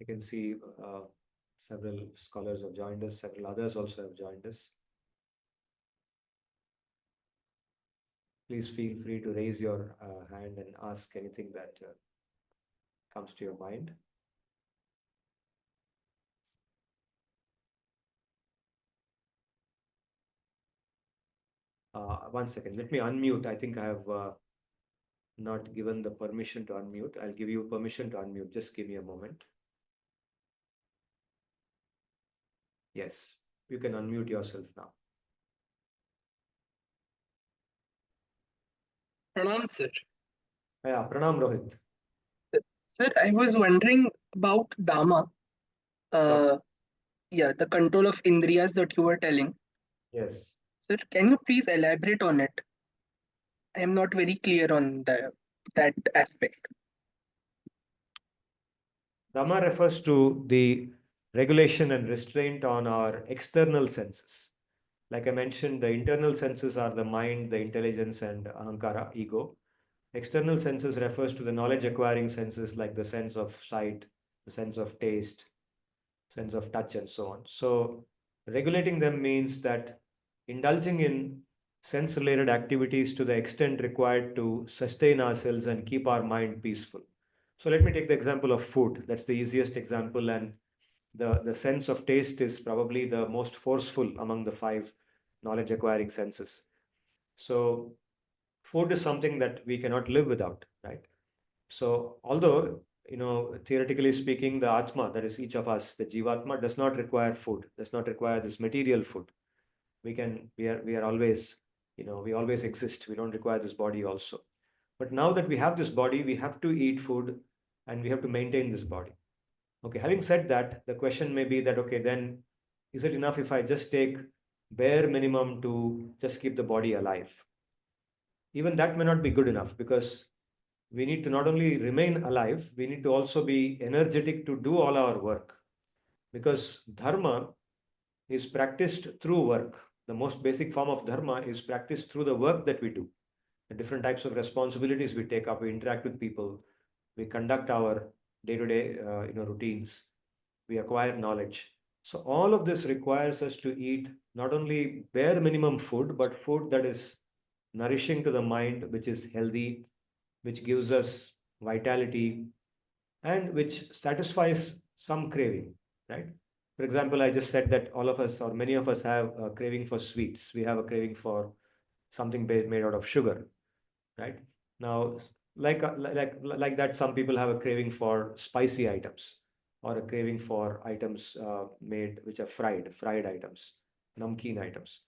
I can see several scholars have joined us, several others also have joined us. Please feel free to raise your hand and ask anything that comes to your mind. One second, let me unmute. I think I have not given the permission to unmute. I'll give you permission to unmute. Just give me a moment. Yes, you can unmute yourself now. Pranam, sir. Yeah, Pranam Rohit. Sir, I was wondering about Dhamma. Yeah, the control of Indriyas that you were telling. Yes. Sir, can you please elaborate on it? I am not very clear on that aspect. Dhamma refers to the regulation and restraint on our external senses. Like I mentioned, the internal senses are the mind, the intelligence, and ahankara, ego. External senses refers to the knowledge acquiring senses like the sense of sight, the sense of taste, sense of touch, and so on. So regulating them means that indulging in sense related activities to the extent required to sustain ourselves and keep our mind peaceful. So let me take the example of food. That's the easiest example, and the sense of taste is probably the most forceful among the 5 knowledge acquiring senses. So food is something that we cannot live without, right? So although, theoretically speaking, the Atma, that is each of us, the Jivatma, does not require food, does not require this material food. We are always, we always exist. We don't require this body also. But now that we have this body, we have to eat food and we have to maintain this body. Okay, having said that, the question may be that, okay, then is it enough if I just take bare minimum to just keep the body alive? Even that may not be good enough because we need to not only remain alive, we need to also be energetic to do all our work. Because dharma is practiced through work. The most basic form of dharma is practiced through the work that we do. The different types of responsibilities we take up, we interact with people, we conduct our day-to-day routines, we acquire knowledge. So all of this requires us to eat not only bare minimum food, but food that is nourishing to the mind, which is healthy, which gives us vitality, and which satisfies some craving, right? For example, I just said that all of us or many of us have a craving for sweets. We have a craving for something made out of sugar, right? Now, like that, some people have a craving for spicy items or a craving for items made which are fried items, namkeen items.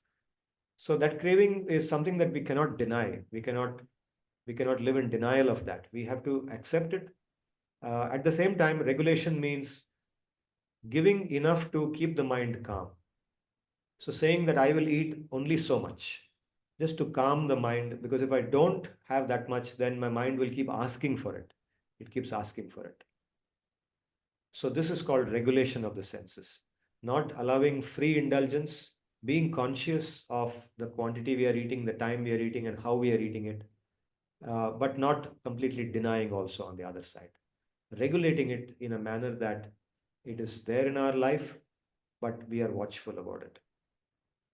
So that craving is something that we cannot deny. We cannot live in denial of that. We have to accept it. At the same time, regulation means giving enough to keep the mind calm. So saying that I will eat only so much, just to calm the mind, because if I don't have that much, then my mind will keep asking for it. It keeps asking for it. So this is called regulation of the senses, not allowing free indulgence, being conscious of the quantity we are eating, the time we are eating, and how we are eating it, but not completely denying also on the other side. Regulating it in a manner that it is there in our life, but we are watchful about it.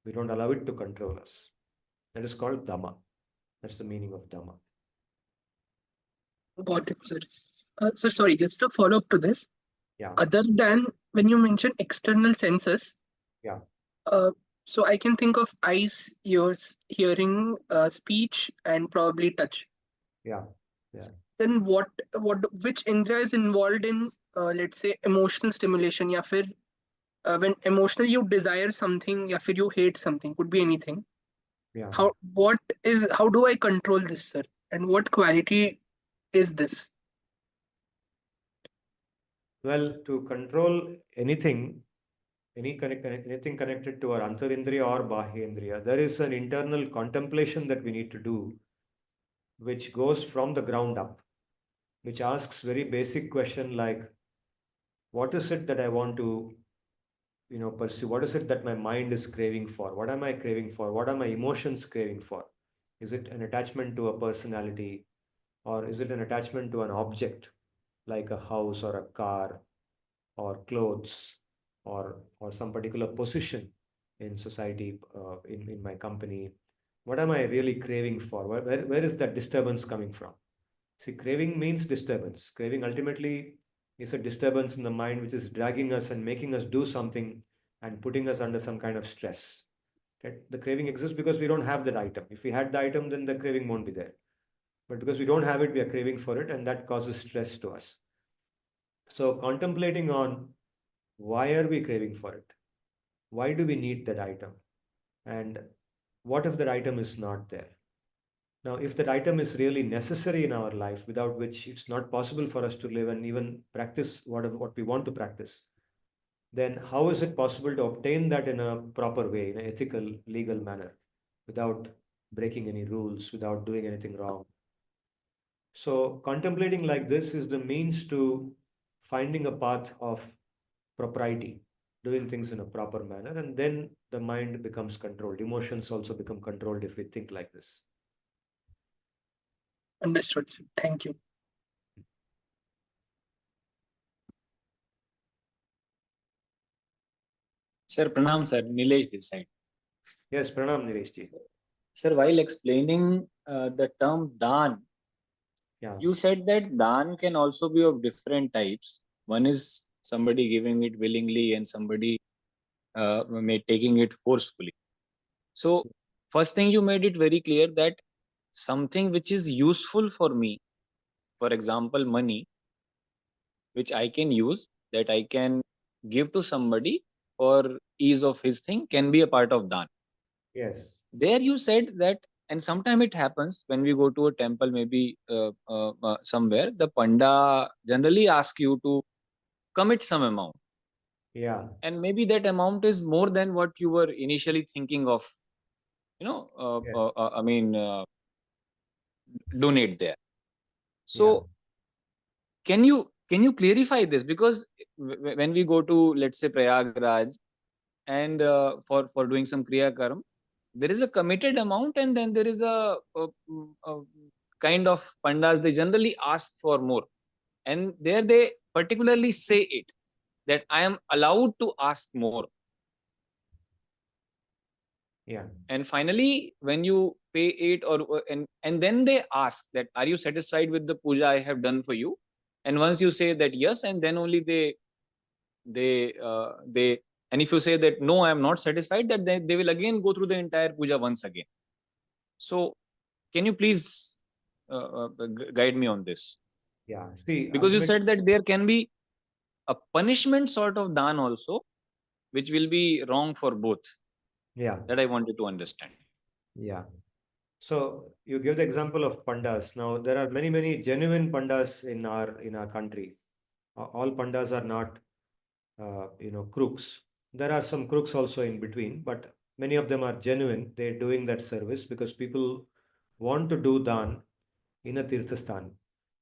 We don't allow it to control us. That is called Dhamma. That's the meaning of Dhamma. Got it, sir. Sir, sorry, just a follow up to this. Yeah, Other than when you mention external senses, yeah, uh, so I can think of eyes, ears, hearing, speech, and probably touch. yeah, yeah. Then which indra is involved in, let's say, emotional stimulation? या फिर when emotionally you desire something, या फिर you hate something, could be anything. Yeah. How do I control this, sir? And what quality is this? Well, to control anything, anything connected to our antarindriya or bahyendriya, there is an internal contemplation that we need to do, which goes from the ground up, which asks very basic question like, what is it that I want to, pursue? What is it that my mind is craving for? What am I craving for? What are my emotions craving for? Is it an attachment to a personality, or is it an attachment to an object like a house or a car or clothes, or some particular position in society, in my company? What am I really craving for? Where is that disturbance coming from? See, craving means disturbance. Craving ultimately is a disturbance in the mind which is dragging us and making us do something and putting us under some kind of stress. Okay? The craving exists because we don't have that item. If we had the item, then the craving won't be there. But because we don't have it, we are craving for it, and that causes stress to us. So, contemplating on why are we craving for it? Why do we need that item? And what if that item is not there? Now, if that item is really necessary in our life, without which it's not possible for us to live and even practice what we want to practice, then how is it possible to obtain that in a proper way, in an ethical, legal manner, without breaking any rules, without doing anything wrong? So, contemplating like this is the means to finding a path of propriety, doing things in a proper manner, and then the mind becomes controlled. Emotions also become controlled if we think like this. Understood, sir. Thank you. Sir, pranam, sir. Nilesh this side. Yes, Pranam Nireshji. Sir, while explaining the term dan, Yeah, you said that dan can also be of different types. One is somebody giving it willingly and somebody taking it forcefully. So, first thing you made it very clear that something which is useful for me, for example, money, which I can use, that I can give to somebody for ease of his thing, can be a part of dan. yes, There you said that, and sometime it happens when we go to a temple, maybe somewhere, the panda generally ask you to commit some amount, yeah, and maybe that amount is more than what you were initially thinking of, yes, I mean, donate there. yeah, So can you clarify this? Because when we go to, let's say, Prayagraj, and for doing some kriya karma, there is a committed amount, and then there is a kind of pandas, they generally ask for more, and there they particularly say it, that I am allowed to ask more. yeah, And finally, when you pay it, and then they ask that, are you satisfied with the puja I have done for you? And once you say that yes, and then only they and if you say that no, I am not satisfied, that they will again go through the entire puja once again. So can you please guide me on this? yeah. See, Because you ultimate, said that there can be a punishment sort of dan also, which will be wrong for both. yeah, That I wanted to understand. yeah. So you give the example of pandas. Now there are many, many genuine pandas in our country. All pandas are not, crooks. There are some crooks also in between, but many of them are genuine. They're doing that service because people want to do dan in a tirthasthan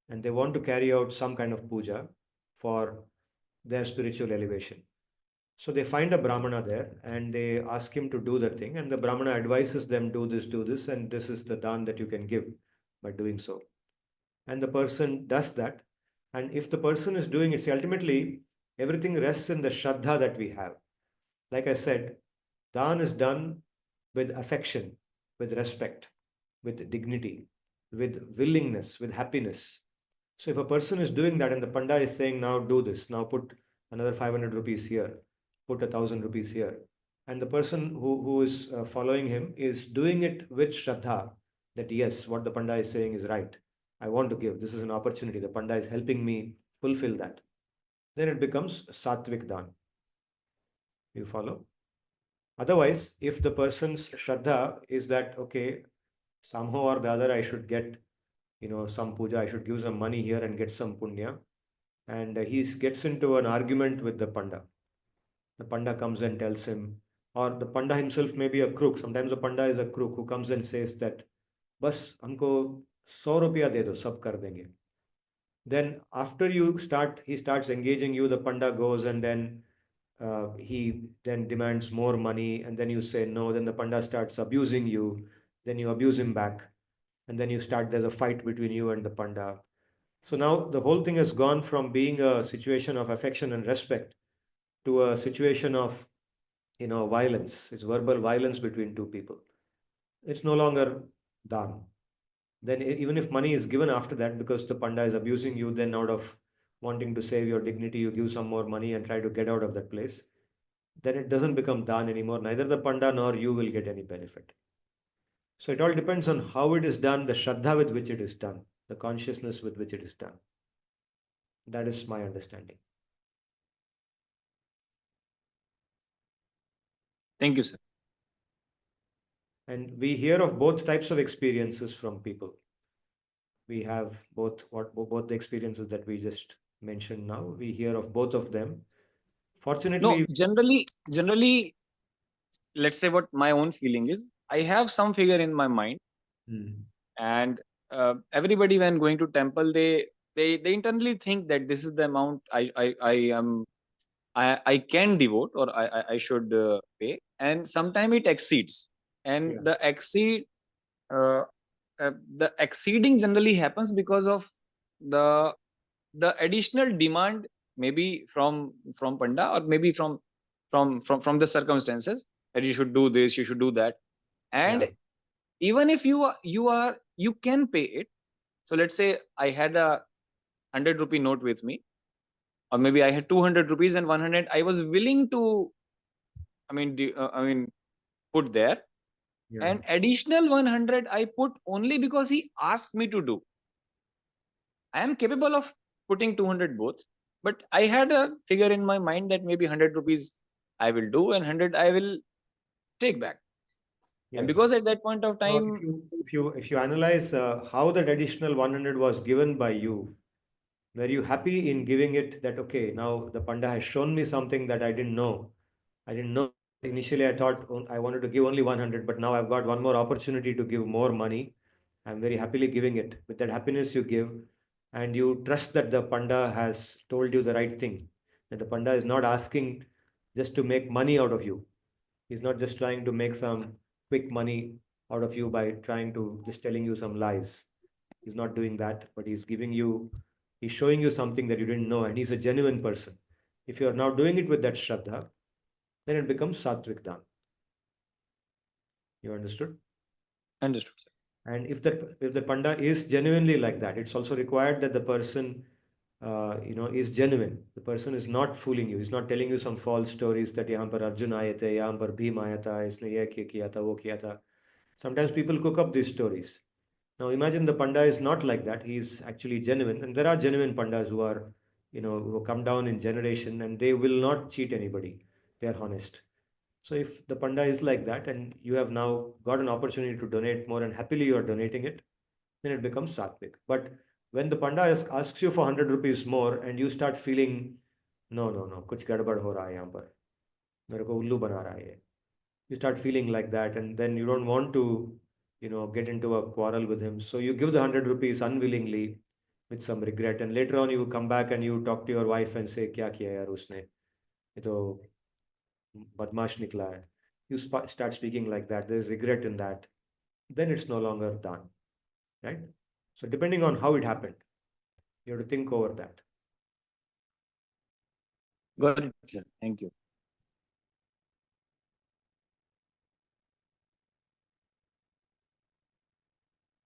and they want to carry out some kind of puja for their spiritual elevation. So they find a Brahmana there and they ask him to do the thing, and the Brahmana advises them, do this, and this is the dan that you can give by doing so. And the person does that. And if the person is doing it, see, ultimately, everything rests in the Shraddha that we have. Like I said, dan is done with affection, with respect, with dignity, with willingness, with happiness. So if a person is doing that and the Panda is saying, now do this, now put another 500 rupees here, put 1,000 rupees here, and the person who is following him is doing it with Shraddha, that yes, what the Panda is saying is right. I want to give. This is an opportunity. The Panda is helping me fulfill that. Then it becomes Sattvic Dan. You follow? Otherwise, if the person's Shraddha is that, okay, somehow or the other, I should get, some puja, I should give some money here and get some punya. And he gets into an argument with the Panda. The Panda comes and tells him, or the Panda himself may be a crook. Sometimes the Panda is a crook who comes and says that, bas हमको 100 रुपया दे दो, सब कर देंगे. Then after he starts engaging you, the Panda goes and then he then demands more money, and then you say no, then the Panda starts abusing you, then you abuse him back, and then there's a fight between you and the Panda. So now the whole thing has gone from being a situation of affection and respect to a situation of violence. It's verbal violence between two people. It's no longer dan. Then even if money is given after that because the Panda is abusing you, then out of wanting to save your dignity, you give some more money and try to get out of that place, then it doesn't become dan anymore. Neither the Panda nor you will get any benefit. So it all depends on how it is done, the Shraddha with which it is done, the consciousness with which it is done. That is my understanding. Thank you, sir. And we hear of both types of experiences from people. We have both the experiences that we just mentioned now. We hear of both of them. Fortunately, No, generally, let's say what my own feeling is. I have some figure in my mind, and everybody when going to temple, they internally think that this is the amount I can devote or I should pay, and sometimes it exceeds, and Yeah. the exceeding generally happens because of the additional demand, maybe from Panda or maybe from the circumstances, that you should do this, you should do that, and Yeah. even if you can pay it. So let's say I had a 100 rupee note with me, or maybe I had 200 rupees and 100 I was willing to, I mean, put there, Yeah. and additional 100 I put only because he asked me to do. I am capable of putting 200 both, but I had a figure in my mind that maybe 100 rupees I will do and 100 I will take back. Yes. And because at that point of Now, time, if you analyze how that additional 100 was given by you, were you happy in giving it that, okay, now the Panda has shown me something that I didn't know. I didn't know. Initially, I thought I wanted to give only 100, but now I've got one more opportunity to give more money. I'm very happily giving it. With that happiness you give, and you trust that the Panda has told you the right thing, that the Panda is not asking just to make money out of you. He's not just trying to make some quick money out of you by trying to just telling you some lies. He's not doing that, but he's showing you something that you didn't know, and he's a genuine person. If you are now doing it with that Shraddha, then it becomes Sattvic Dan. You understood? understood, sir. And if the Panda is genuinely like that, it's also required that the person is genuine. The person is not fooling you. He's not telling you some false stories that यहाँ पर अर्जुन आए थे, यहाँ पर भीम आया था, इसने ये किया था, वो किया था. Sometimes people cook up these stories. Now imagine the Panda is not like that. He's actually genuine, and there are genuine Pandas who are, who come down in generation, and they will not cheat anybody. They are honest. So if the Panda is like that, and you have now got an opportunity to donate more, and happily you are donating it, then it becomes Sattvic. But when the Panda asks you for 100 rupees more, and you start feeling, no, कुछ गड़बड़ हो रहा है यहाँ पर, मेरे को उल्लू बना रहा है ये, you start feeling like that, and then you don't want to, get into a quarrel with him. So you give the 100 rupees unwillingly with some regret, and later on you come back and you talk to your wife and say, "Kya kiya yaar usne? ये तो बदमाश निकला है." You start speaking like that. There's regret in that. Then it's no longer done, right? So depending on how it happened, you have to think over that. Got it, sir. Thank you.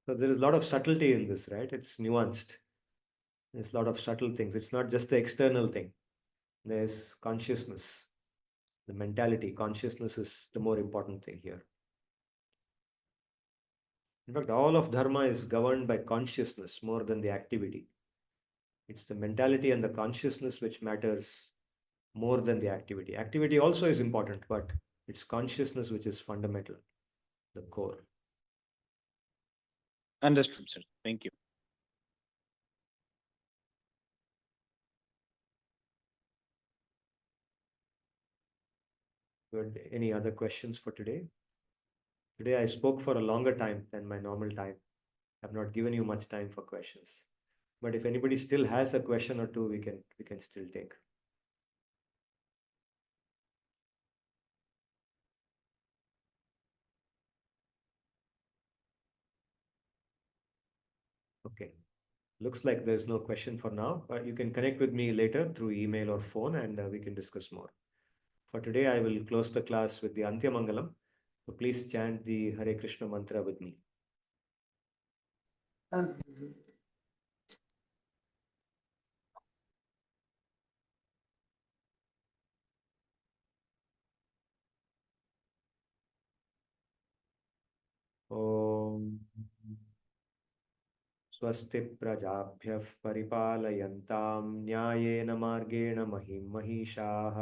So there is a lot of subtlety in this, right? It's nuanced. There's a lot of subtle things. It's not just the external thing. There's consciousness, the mentality. Consciousness is the more important thing here. In fact, all of dharma is governed by consciousness more than the activity. It's the mentality and the consciousness which matters more than the activity. Activity also is important, but it's consciousness which is fundamental, the core. Understood, sir. Thank you. Good. Any other questions for today? Today I spoke for a longer time than my normal time. I've not given you much time for questions. But if anybody still has a question or two, we can still take. Okay. Looks like there's no question for now, but you can connect with me later through email or phone, and we can discuss more. For today, I will close the class with the Antyamangalam. So please chant the Hare Krishna mantra with me. Om स्वस्ति प्रजाभ्यः परिपालयन्तां न्यायेन मार्गेण महिं महिषाः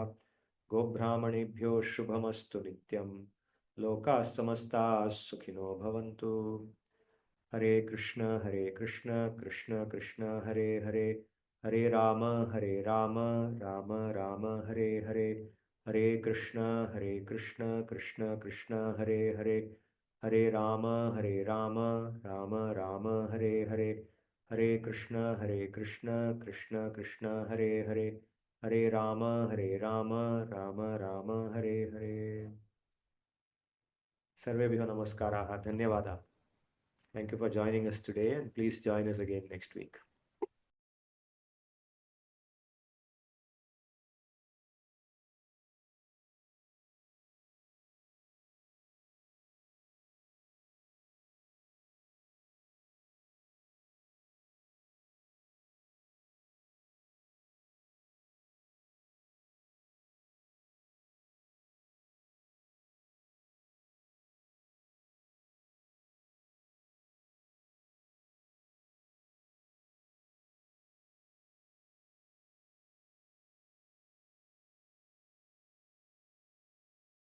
गोब्राह्मणेभ्यो शुभमस्तु नित्यं लोकाः समस्ताः सुखिनो भवन्तु हरे कृष्ण कृष्ण कृष्ण हरे हरे हरे राम राम राम हरे हरे हरे कृष्ण कृष्ण कृष्ण हरे हरे हरे राम राम राम हरे हरे हरे कृष्ण कृष्ण कृष्ण हरे हरे हरे राम राम राम हरे हरे सर्वेभ्यो नमस्काराः धन्यवादाः. Thank you for joining us today, and please join us again next week.